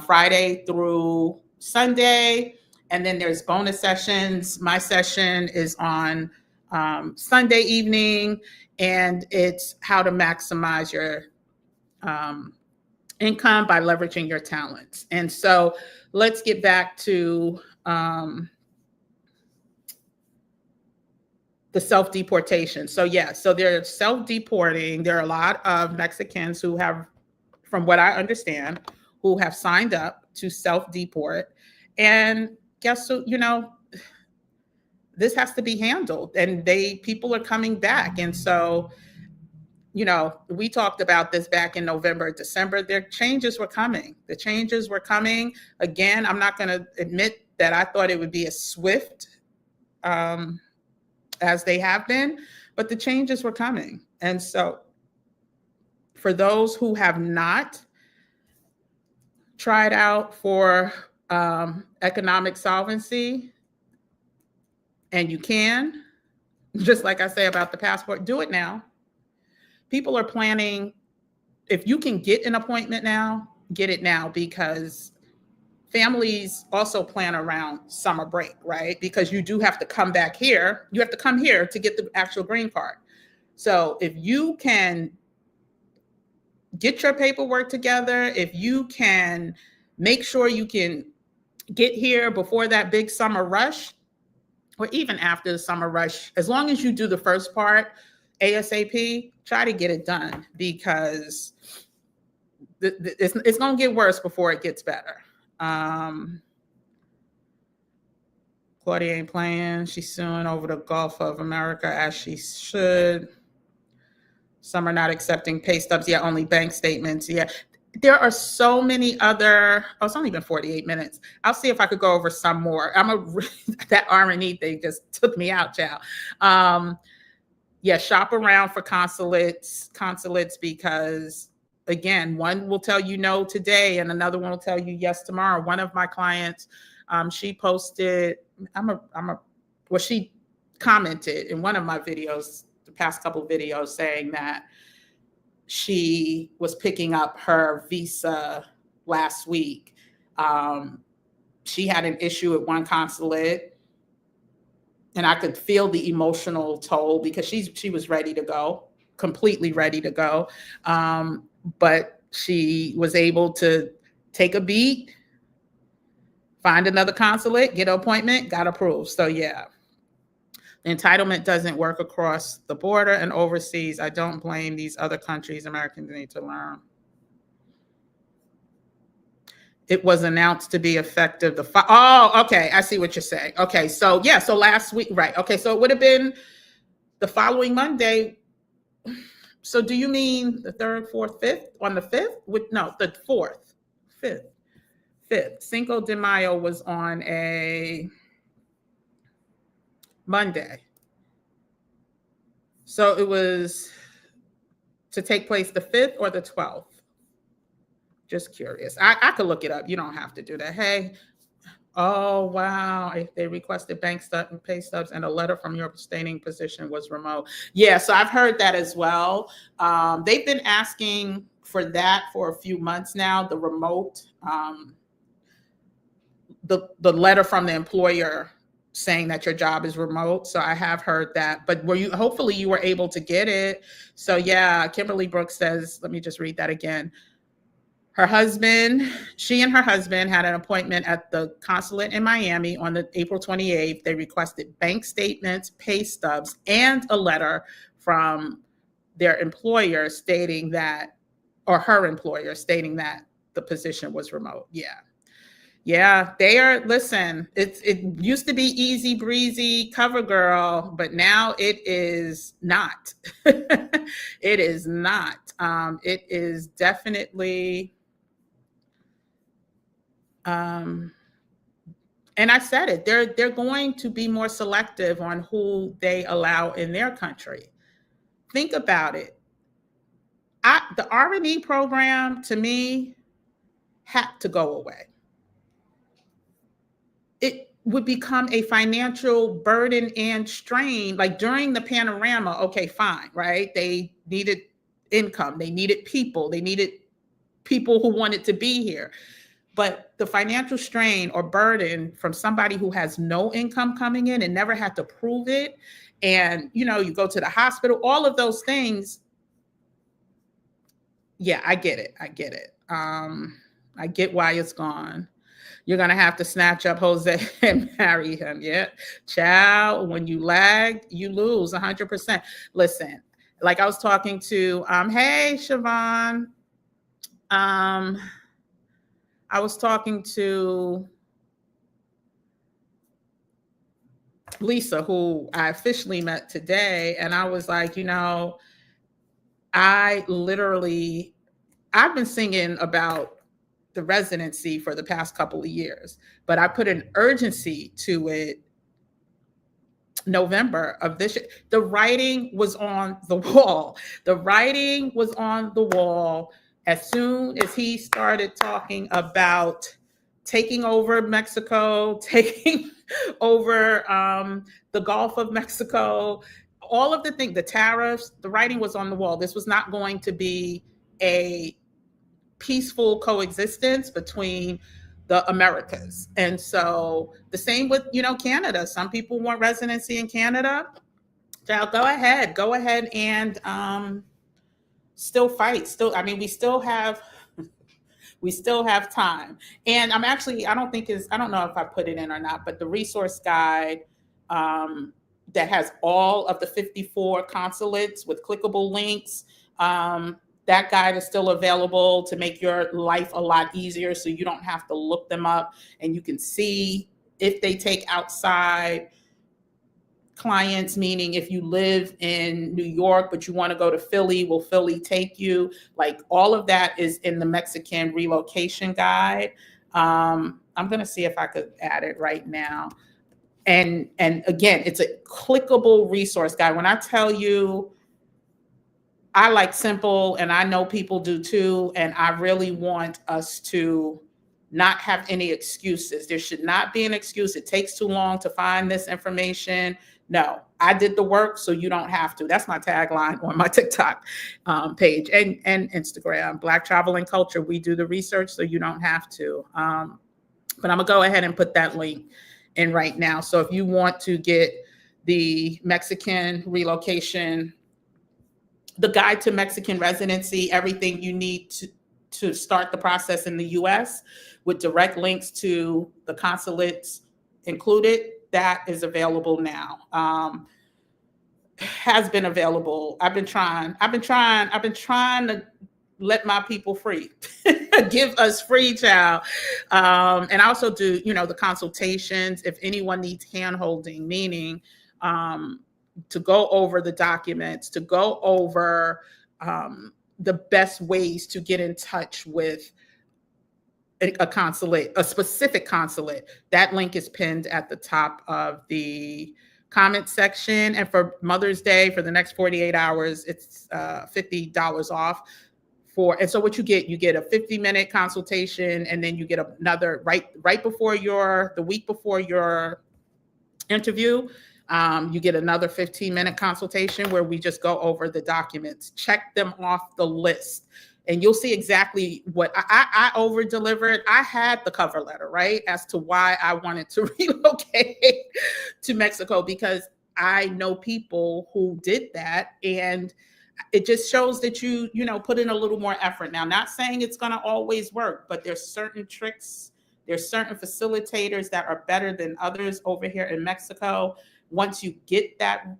Friday through Sunday. And then there's bonus sessions. My session is on Sunday evening, and it's how to maximize your income by leveraging your talents. And so let's get back to the self-deportation. So yeah, so they're self-deporting. There are a lot of Mexicans who have, from what I understand, who have signed up to self-deport. And guess who, this has to be handled, and people are coming back. And so, we talked about this back in November, December. Their changes were coming. The changes were coming. Again, I'm not going to admit that I thought it would be as swift as they have been, but the changes were coming. And so for those who have not tried out for economic solvency, and you can, just like I say about the passport, do it now. People are planning. If you can get an appointment now, get it now, because families also plan around summer break, right? Because you do have to come back here. You have to come here to get the actual green card. So if you can get your paperwork together, if you can make sure you can get here before that big summer rush, or even after the summer rush, as long as you do the first part ASAP, try to get it done, because it's going to get worse before it gets better. Claudia ain't playing. She's suing over the Gulf of America, as she should. Some are not accepting pay stubs yet, only bank statements. Yeah. There are so many other, it's only been 48 minutes. I'll see if I could go over some more. That RNE thing just took me out, child. Shop around for consulates, because again, one will tell you no today and another one will tell you yes tomorrow. One of my clients, she posted, she commented in one of my videos, the past couple of videos, saying that she was picking up her visa last week. She had an issue at one consulate, and I could feel the emotional toll, because she was ready to go, completely ready to go. But she was able to take a beat, find another consulate, get an appointment, got approved. So yeah, the entitlement doesn't work across the border and overseas. I don't blame these other countries. Americans need to learn. It was announced to be effective. Okay. I see what you're saying. Okay. So yeah. So last week, right. Okay. So it would have been the following Monday. So do you mean the 3rd, 4th, 5th? On the 5th? No, the 4th, 5th. Cinco de Mayo was on a Monday. So it was to take place the 5th or the 12th? Just curious. I could look it up. You don't have to do that. Hey, Oh, wow. If they requested bank and pay stubs and a letter from your stating position was remote. Yeah, so I've heard that as well. They've been asking for that for a few months now, the remote, the letter from the employer saying that your job is remote. So I have heard that, but hopefully you were able to get it. So yeah, Kimberly Brooks says, let me just read that again. She and her husband had an appointment at the consulate in Miami on the April 28th. They requested bank statements, pay stubs, and a letter from their employer stating that, or her employer stating that the position was remote. Yeah. Yeah, they are. Listen, it used to be easy breezy cover girl, but now it is not. It is not. It is definitely. And I said it. They're going to be more selective on who they allow in their country. Think about it. The RNE program to me had to go away. It would become a financial burden and strain. Like during the panorama, okay, fine, right? They needed income, they needed people who wanted to be here. But the financial strain or burden from somebody who has no income coming in and never had to prove it, and you go to the hospital, all of those things. Yeah, I get it. I get why it's gone. You're going to have to snatch up Jose and marry him. Yeah. Child, when you lag, you lose 100%. Listen, like I was talking to, hey, Siobhan. I was talking to Lisa, who I officially met today. And I was like, I've been singing about the residency for the past couple of years, but I put an urgency to it November of this year. The writing was on the wall. The writing was on the wall as soon as he started talking about taking over Mexico, taking over the Gulf of Mexico, all of the things, the tariffs, the writing was on the wall. This was not going to be a peaceful coexistence between the Americas. And so the same with, Canada. Some people want residency in Canada. Now go ahead and still fight. We still have time. And I don't know if I put it in or not, but the resource guide that has all of the 54 consulates with clickable links, that guide is still available to make your life a lot easier, so you don't have to look them up, and you can see if they take outside clients, meaning if you live in New York but you want to go to Philly, will Philly take you? Like all of that is in the Mexican relocation guide. I'm going to see if I could add it right now. And again, it's a clickable resource guide. When I tell you, I like simple, and I know people do too. And I really want us to not have any excuses. There should not be an excuse. It takes too long to find this information. No, I did the work, so you don't have to. That's my tagline on my TikTok page and Instagram. Black Travel and Culture. We do the research, so you don't have to. But I'm gonna go ahead and put that link in right now. So if you want to get the Mexican relocation, the guide to Mexican residency, everything you need to start the process in the US with direct links to the consulates included, that is available now. Has been available. I've been trying to let my people free. Give us free, child. And I also do, the consultations if anyone needs hand-holding, meaning to go over the documents, to go over the best ways to get in touch with a consulate, a specific consulate. That link is pinned at the top of the comment section. And for Mother's Day, for the next 48 hours, it's $50 off and so what you get a 50-minute consultation, and then you get another right before the week before your interview. You get another 15-minute consultation where we just go over the documents, check them off the list, and you'll see exactly what I over delivered. I had the cover letter, right, as to why I wanted to relocate to Mexico, because I know people who did that, and it just shows that you put in a little more effort. Now, not saying it's going to always work, but there's certain tricks. There's certain facilitators that are better than others over here in Mexico. Once you get that,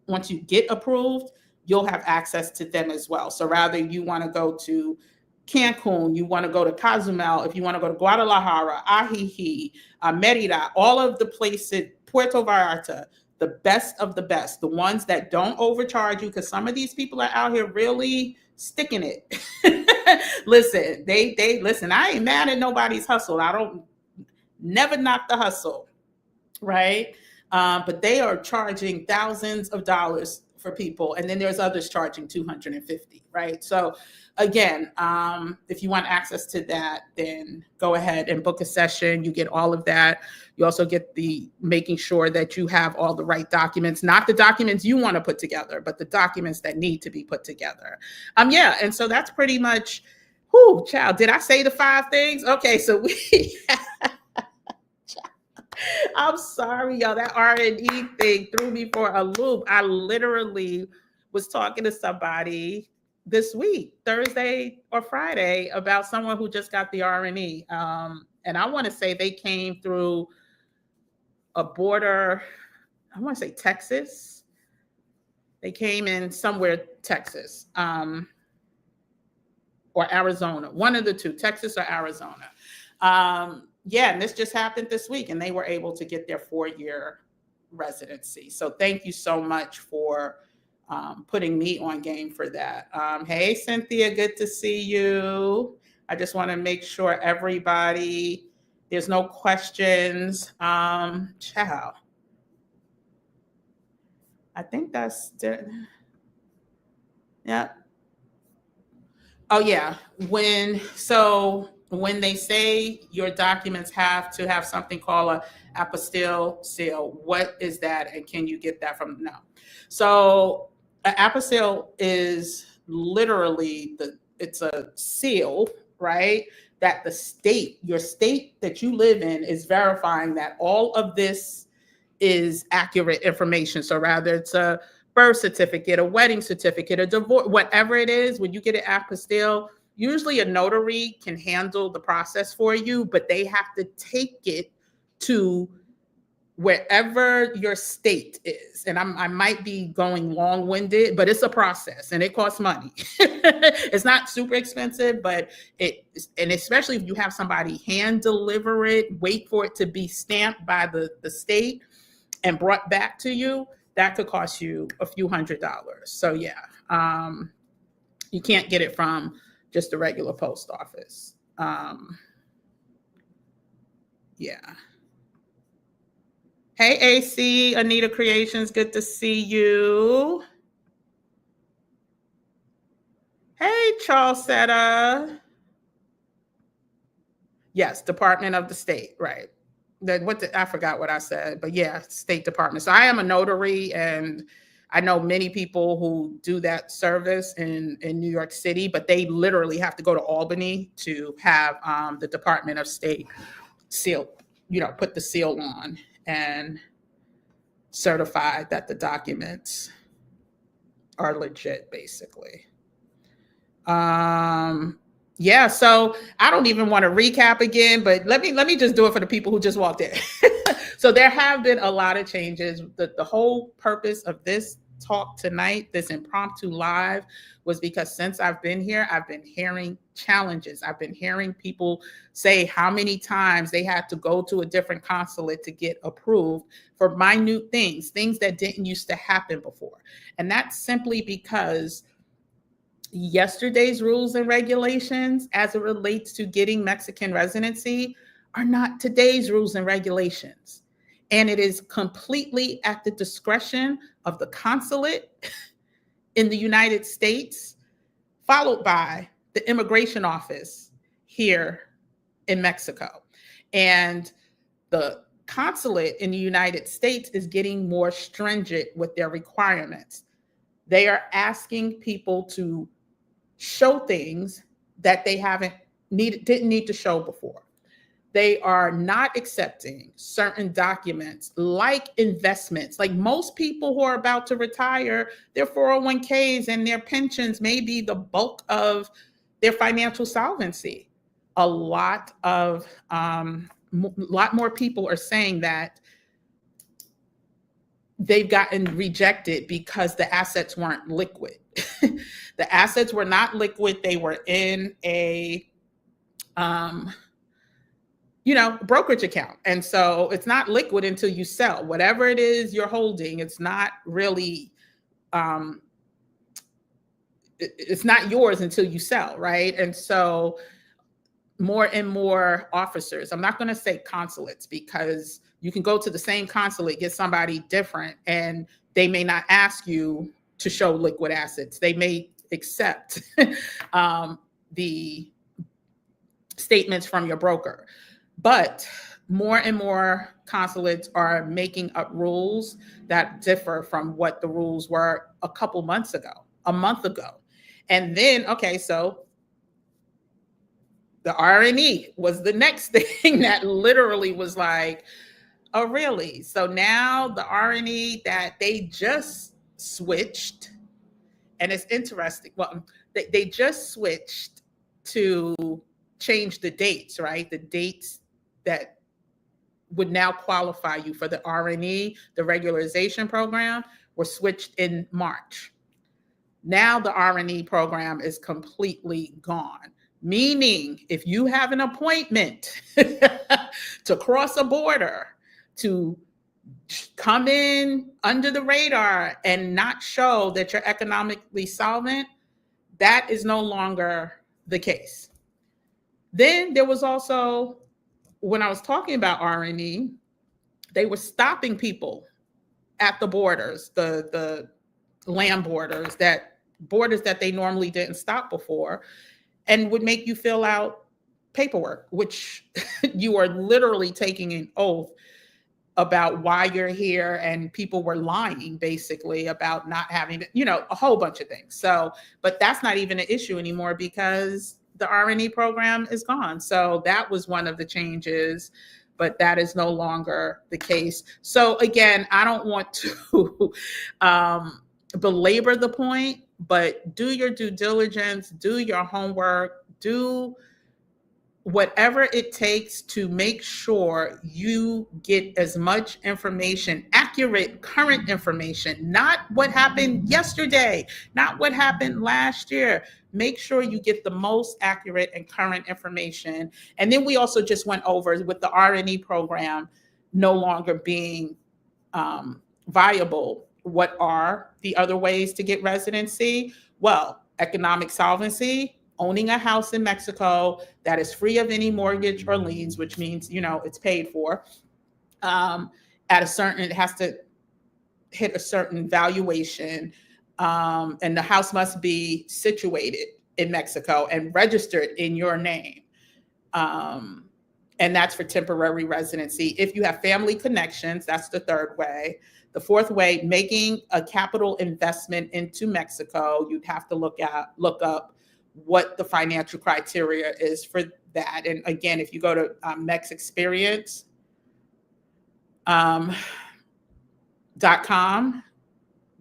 once you get approved, you'll have access to them as well. So rather you want to go to Cancun, you want to go to Cozumel, if you want to go to Guadalajara, Ajijic, Merida, all of the places, Puerto Vallarta, the best of the best, the ones that don't overcharge you, because some of these people are out here really sticking it. Listen, they listen, I ain't mad at nobody's hustle. I don't never knock the hustle, right? But they are charging thousands of dollars for people, and then there's others charging $250, right? So again, if you want access to that, then go ahead and book a session. You get all of that. You also get the making sure that you have all the right documents, not the documents you want to put together, but the documents that need to be put together. Yeah, and so that's pretty much, whoo, child, did I say the 5 things? Okay, so we I'm sorry, y'all. That RNE thing threw me for a loop. I literally was talking to somebody this week, Thursday or Friday, about someone who just got the RNE. And I want to say they came through a border, I want to say Texas. They came in somewhere, Texas, or Arizona, one of the two, Texas or Arizona. Yeah, and this just happened this week, and they were able to get their 4-year residency. So thank you so much for putting me on game for that. Hey, Cynthia, good to see you. I just want to make sure everybody, there's no questions. Ciao. I think that's it. Yeah. Oh, yeah. When they say your documents have to have something called a apostille seal, what is that, and can you get that from? No. So an apostille is literally it's a seal, right? That your state that you live in is verifying that all of this is accurate information. So rather it's a birth certificate, a wedding certificate, a divorce, whatever it is, when you get an apostille, usually a notary can handle the process for you, but they have to take it to wherever your state is. And I might be going long-winded, but it's a process and it costs money. It's not super expensive, but and especially if you have somebody hand deliver it, wait for it to be stamped by the state and brought back to you, that could cost you a few $100s. So yeah, you can't get it from just the regular post office. Yeah. Hey, AC, Anita Creations, good to see you. Hey, Charlesetta. Yes, Department of the State, right. I forgot what I said, but yeah, State Department. So I am a notary, and I know many people who do that service in New York City, but they literally have to go to Albany to have the Department of State seal, put the seal on and certify that the documents are legit, basically. Yeah, so I don't even want to recap again, but let me just do it for the people who just walked in. So there have been a lot of changes. The whole purpose of this talk tonight, this impromptu live, was because since I've been here, I've been hearing challenges. I've been hearing people say how many times they had to go to a different consulate to get approved for minute things that didn't used to happen before. And that's simply because yesterday's rules and regulations as it relates to getting Mexican residency are not today's rules and regulations. And it is completely at the discretion of the consulate in the United States followed by the immigration office here in Mexico. And the consulate in the United States is getting more stringent with their requirements. They are asking people to show things that they didn't need to show before. They are not accepting certain documents like investments. Like most people who are about to retire, their 401ks and their pensions may be the bulk of their financial solvency. A lot more people are saying that they've gotten rejected because the assets weren't liquid. The assets were not liquid. They were in a brokerage account. And so it's not liquid until you sell. Whatever it is you're holding, it's not really, it's not yours until you sell, right? And so more and more officers, I'm not going to say consulates, because you can go to the same consulate, get somebody different, and they may not ask you to show liquid assets. They may accept the statements from your broker. But more and more consulates are making up rules that differ from what the rules were a month ago. And then, okay, so the RNE was the next thing that literally was like, oh, really? So now the RNE that they just switched, and it's interesting. Well, they just switched to change the dates, right? The dates that would now qualify you for the RNE, the regularization program, were switched in March. Now the RNE program is completely gone. Meaning, if you have an appointment to cross a border, to come in under the radar and not show that you're economically solvent, that is no longer the case. Then there was also, when I was talking about RNE, they were stopping people at the borders, the land borders that they normally didn't stop before, and would make you fill out paperwork, which you are literally taking an oath about why you're here, and people were lying basically about not having, a whole bunch of things. So, but that's not even an issue anymore because the RNE program is gone. So that was one of the changes, but that is no longer the case. So again, I don't want to belabor the point, but do your due diligence, do your homework, do whatever it takes to make sure you get as much information, accurate, current information, not what happened yesterday, not what happened last year. Make sure you get the most accurate and current information. And then we also just went over with the RNE program no longer being viable. What are the other ways to get residency? Well, economic solvency, owning a house in Mexico that is free of any mortgage or liens, which means, it's paid for. It has to hit a certain valuation. And the house must be situated in Mexico and registered in your name. And that's for temporary residency. If you have family connections, that's the third way. The fourth way, making a capital investment into Mexico, you'd have to look up what the financial criteria is for that. And again, if you go to mexexperience.com,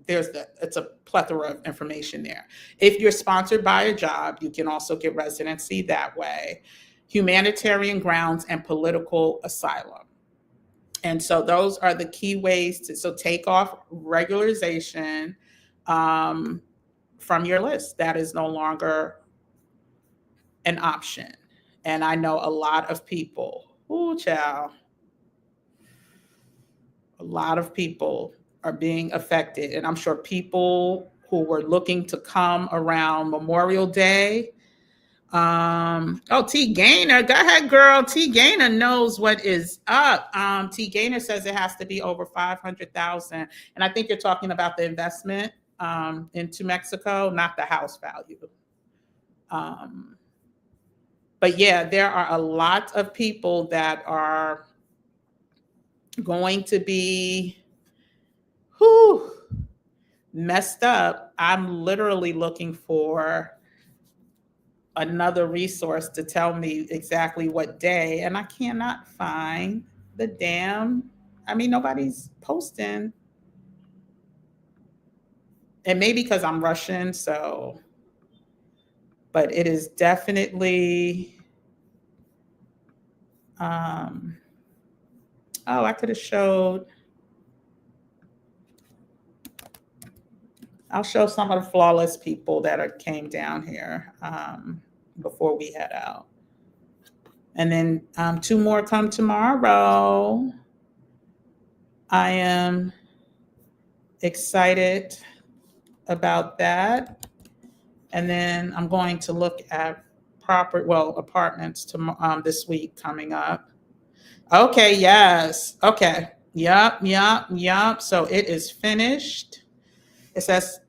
it's a plethora of information there. If you're sponsored by a job, you can also get residency that way. Humanitarian grounds and political asylum. And so those are the key ways to take off regularization from your list. That is no longer an option. And I know a lot of people, a lot of people are being affected. And I'm sure people who were looking to come around Memorial Day. T Gaynor, go ahead, girl. T Gaynor knows what is up. T Gaynor says it has to be over 500,000. And I think you're talking about the investment into Mexico, not the house value. But yeah, there are a lot of people that are going to be messed up. I'm literally looking for another resource to tell me exactly what day, and I cannot find the damn. I mean, nobody's posting, and maybe because I'm Russian, so. But it is definitely. Oh, I could have showed. I'll show some of the flawless people that came down here before we head out. And then 2 more come tomorrow. I am excited about that. And then I'm going to look at apartments this week coming up. Okay, yes. Okay. Yep. So it is finished. It says,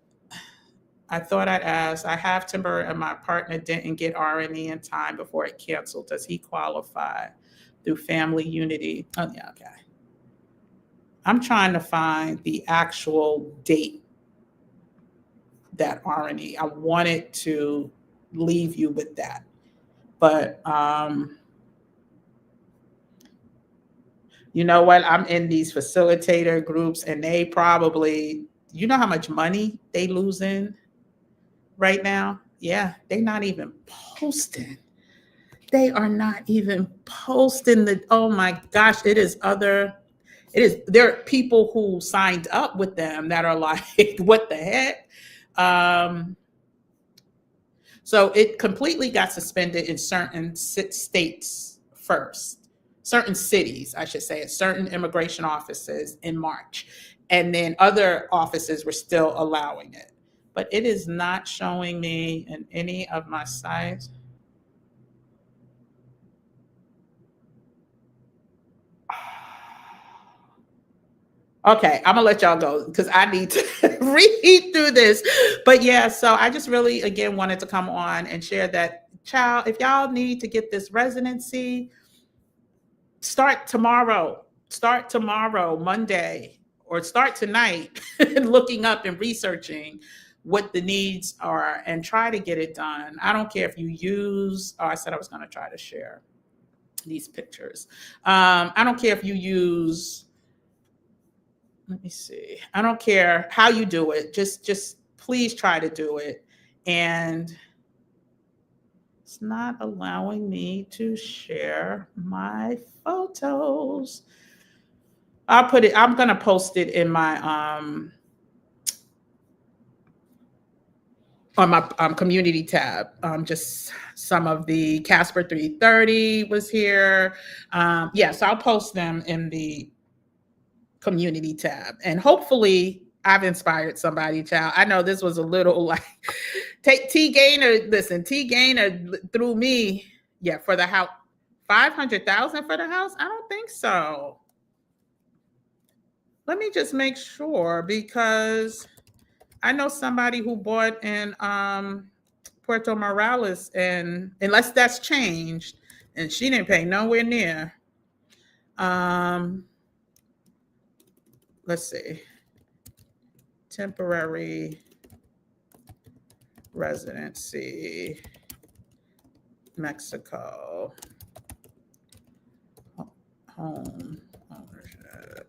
I thought I'd ask, I have timber and my partner didn't get RNE in time before it canceled. Does he qualify through family unity? Oh, yeah, okay. I'm trying to find the actual date that RNE. I wanted to leave you with that. But you know what? I'm in these facilitator groups and they probably, you know how much money they losing right now? Yeah, they're not even posting. They are not even posting oh my gosh, there are people who signed up with them that are like, what the heck? So it completely got suspended in certain states first, certain cities, I should say, at certain immigration offices in March. And then other offices were still allowing it. But it is not showing me in any of my sites. Okay, I'm gonna let y'all go because I need to read through this. But yeah, so I just really, again, wanted to come on and share that, child, if y'all need to get this residency, start tomorrow, Monday, or start tonight, looking up and researching what the needs are and try to get it done. I don't care if you use, I said I was gonna try to share these pictures. I don't care if you use, let me see. I don't care how you do it. Just please try to do it. And it's not allowing me to share my photos. I'm going to post it in my on my community tab. Just some of the Casper 330 was here. So I'll post them in the community tab, and hopefully I've inspired somebody, child. I know this was a little like T Gainer through me. Yeah, for the house, 500,000 for the house. I don't think so. Let me just make sure, because I know somebody who bought in Puerto Morales, and unless that's changed, and she didn't pay nowhere near. Let's see. Temporary residency, Mexico. Home ownership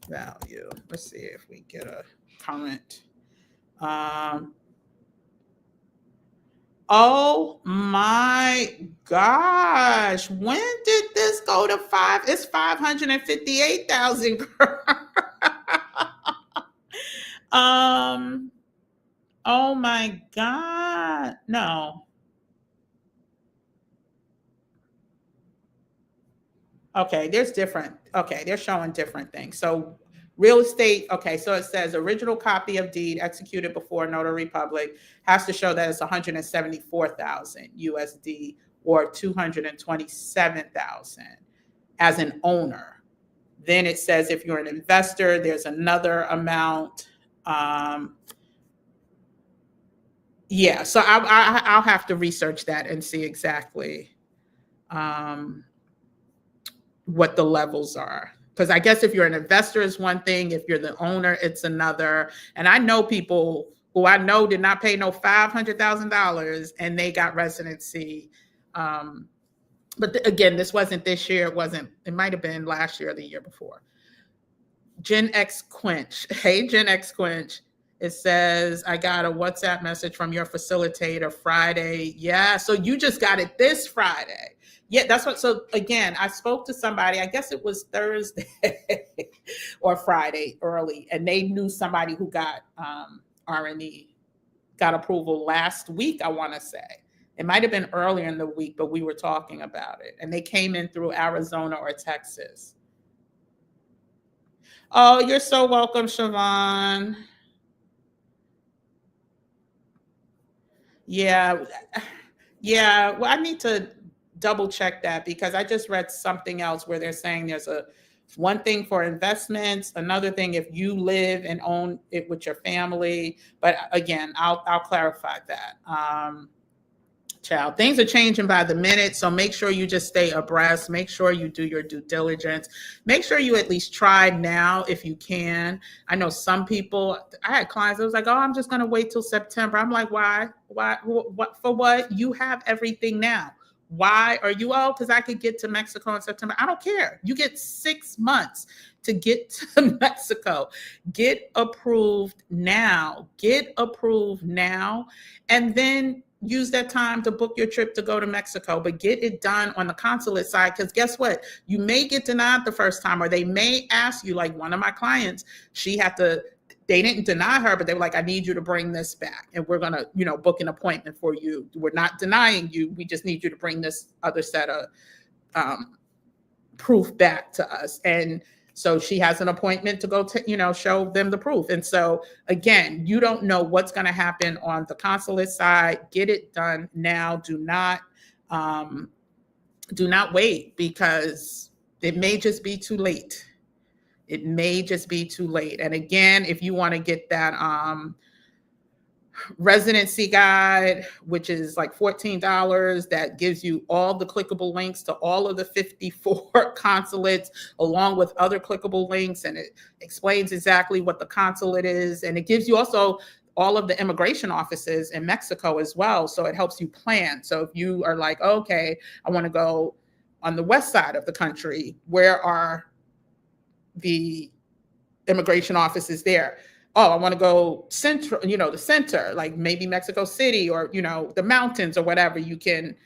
value. Let's see if we get a current. Oh my gosh. When did this go to 5? It's 558,000. Oh my God. No. Okay, there's different. Okay, they're showing different things. So real estate, okay, so it says original copy of deed executed before notary public has to show that it's 174,000 USD or 227,000 as an owner. Then it says if you're an investor, there's another amount. Yeah, so I'll have to research that and see exactly um, what the levels are. Because I guess if you're an investor, is one thing. If you're the owner, it's another. And I know people who I know did not pay no $500,000 and they got residency. But again, this wasn't this year. It wasn't. It might have been last year or the year before. Gen X Quench. Hey, Gen X Quench. It says, I got a WhatsApp message from your facilitator Friday. Yeah, so you just got it this Friday. Yeah, that's what. So again, I spoke to somebody, I guess it was Thursday or Friday early, and they knew somebody who got RNE, got approval last week, I want to say. It might have been earlier in the week, but we were talking about it. And they came in through Arizona or Texas. Oh, you're so welcome, Siobhan. Yeah. Yeah. Well, I need to double check that because I just read something else where they're saying there's a one thing for investments, another thing if you live and own it with your family. But again, I'll clarify that. Child, things are changing by the minute, so make sure you just stay abreast. Make sure you do your due diligence. Make sure you at least try now if you can. I know some people, I had clients that was like, oh, I'm just going to wait till September. I'm like, why? What for what? You have everything now. Why are you? Oh, because I could get to Mexico in September. I don't care. You get 6 months to get to Mexico. Get approved now. Get approved now. And then use that time to book your trip to go to Mexico, but get it done on the consulate side. Because guess what? You may get denied the first time, or they may ask you, like one of my clients, they didn't deny her, but they were like, I need you to bring this back. And we're going to, book an appointment for you. We're not denying you. We just need you to bring this other set of proof back to us. And so she has an appointment to go to, show them the proof. And so again, you don't know what's going to happen on the consulate side. Get it done now. Do not wait, because it may just be too late. It may just be too late. And again, if you want to get that residency guide, which is like $14, that gives you all the clickable links to all of the 54 consulates, along with other clickable links, and it explains exactly what the consulate is, and it gives you also all of the immigration offices in Mexico as well, so it helps you plan. So if you are like, okay, I want to go on the west side of the country, where are the immigration offices there? Oh, I want to go central, the center, like maybe Mexico City, or, the mountains or whatever. You can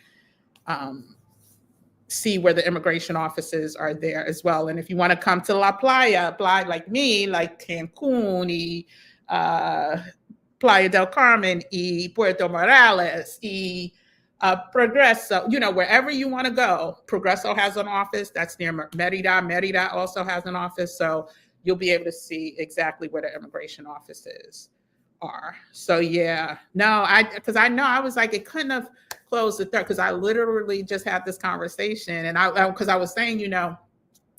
see where the immigration offices are there as well. And if you want to come to La Playa, like me, like Cancun, Playa del Carmen, Puerto Morales, Progreso, wherever you want to go. Progreso has an office that's near Merida. Merida also has an office. So you'll be able to see exactly where the immigration offices are. So yeah, no, because I know I was like, it couldn't have closed the third, because I literally just had this conversation, and because I was saying,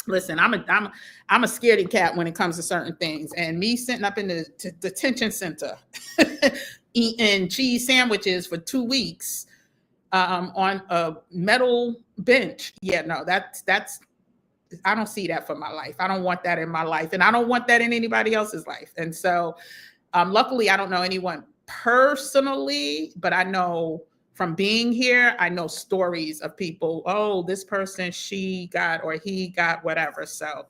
listen, I'm a scaredy cat when it comes to certain things, and me sitting up in the detention center eating cheese sandwiches for 2 weeks on a metal bench. Yeah, no, that's I don't see that for my life. I don't want that in my life, and I don't want that in anybody else's life. And so luckily, I don't know anyone personally, but I know from being here, I know stories of people, oh, this person, she got, or he got, whatever. So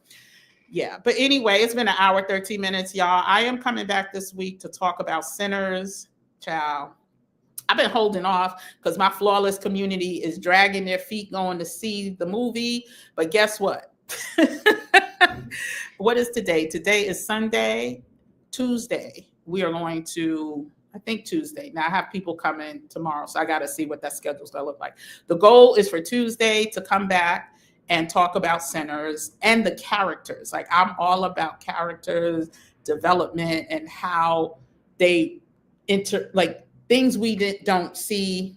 yeah, but anyway, it's been an hour, 13 minutes, y'all. I am coming back this week to talk about Sinners. Child, I've been holding off because my flawless community is dragging their feet going to see the movie. But guess what? What is today? Today is Sunday. Tuesday, we are going to, I think Tuesday. Now I have people coming tomorrow, so I got to see what that schedule's going to look like. The goal is for Tuesday to come back and talk about Sinners and the characters. Like, I'm all about characters development and how they like things we don't see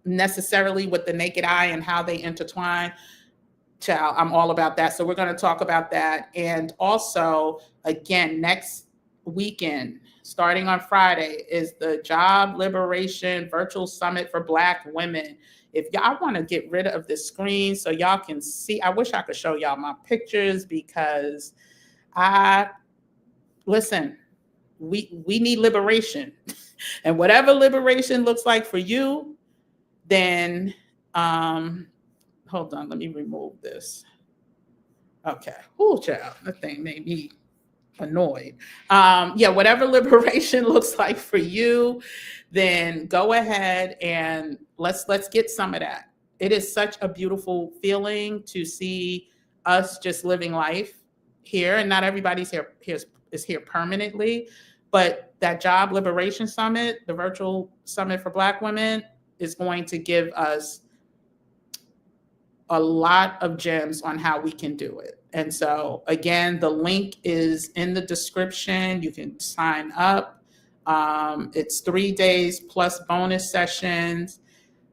necessarily with the naked eye, and how they intertwine. Child, I'm all about that. So we're going to talk about that. And also, again, next weekend, starting on Friday, is the Job Liberation Virtual Summit for Black Women. If y'all want to get rid of this screen so y'all can see, I wish I could show y'all my pictures, because listen, we need liberation. And whatever liberation looks like for you, then hold on, let me remove this. Okay. Oh, child, that thing made me annoyed. Yeah, whatever liberation looks like for you, then go ahead and let's get some of that. It is such a beautiful feeling to see us just living life here, and not everybody's is here permanently, but that Job Liberation Summit, the virtual summit for Black women, is going to give us a lot of gems on how we can do it. And so again, the link is in the description. You can sign up. It's 3 days plus bonus sessions.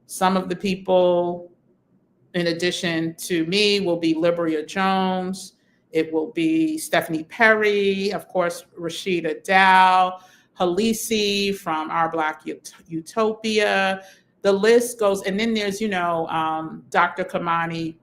Some of the people, in addition to me, will be Libria Jones. It will be Stephanie Perry, of course, Rashida Dow, Halisi from Our Black Utopia. The list goes, and then there's, Dr. Kamani,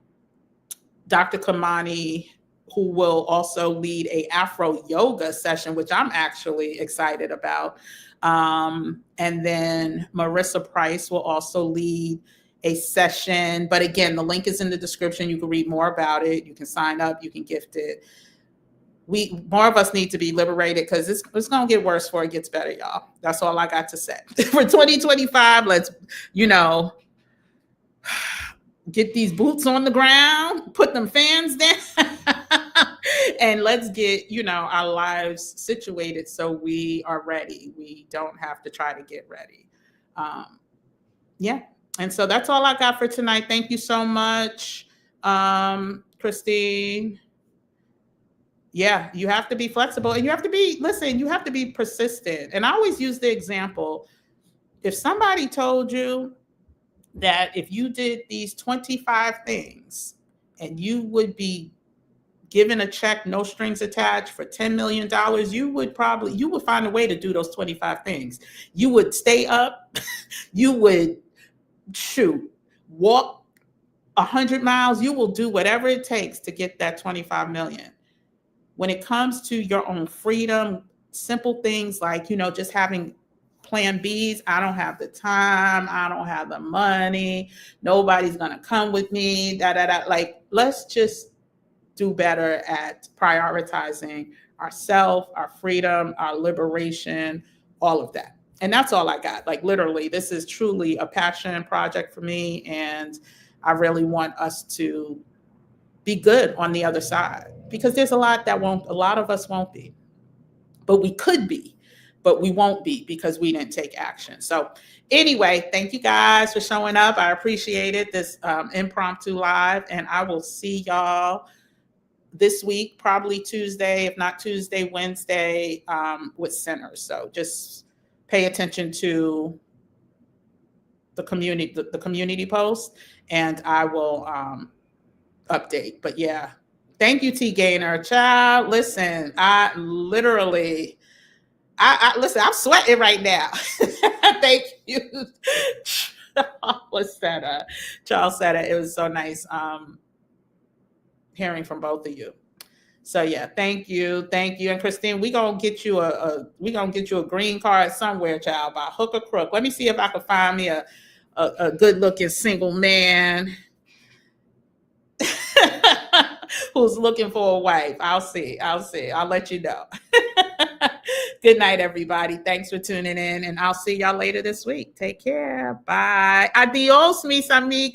who will also lead a Afro yoga session, which I'm actually excited about. And then Marissa Price will also lead a session. But again, the link is in the description. You can read more about it. You can sign up. You can gift it. More of us need to be liberated, because it's going to get worse before it gets better, y'all. That's all I got to say. For 2025, let's, get these boots on the ground, put them fans down, and let's get, our lives situated so we are ready. We don't have to try to get ready. Yeah. And so that's all I got for tonight. Thank you so much, Christine. Yeah, you have to be flexible, and you have to be persistent. And I always use the example, if somebody told you that if you did these 25 things and you would be given a check, no strings attached, for $10 million, you would find a way to do those 25 things. You would stay up, you would walk 100 miles, you will do whatever it takes to get that 25 million. When it comes to your own freedom, simple things like, just having plan Bs. I don't have the time. I don't have the money. Nobody's going to come with me. Like, let's just do better at prioritizing ourselves, our freedom, our liberation, all of that. And that's all I got. Like, literally, this is truly a passion project for me. And I really want us to be good on the other side, because there's a lot of us won't be, but we could be, but we won't be, because we didn't take action. So anyway, thank you guys for showing up. I appreciate it, this impromptu live, and I will see y'all this week, probably Tuesday, if not Tuesday, Wednesday, with Centers. So just pay attention to the community post, and I will update. But yeah, thank you, T Gainer. Child, listen, listen, I'm sweating right now. Thank you, Charles Seta. It was so nice hearing from both of you. So yeah, thank you. And Christine, we gonna get you a green card somewhere, child, by hook or crook. Let me see if I can find me a good looking single man who's looking for a wife. I'll see. I'll let you know. Good night, everybody. Thanks for tuning in, and I'll see y'all later this week. Take care. Bye. Adios, mis amigos.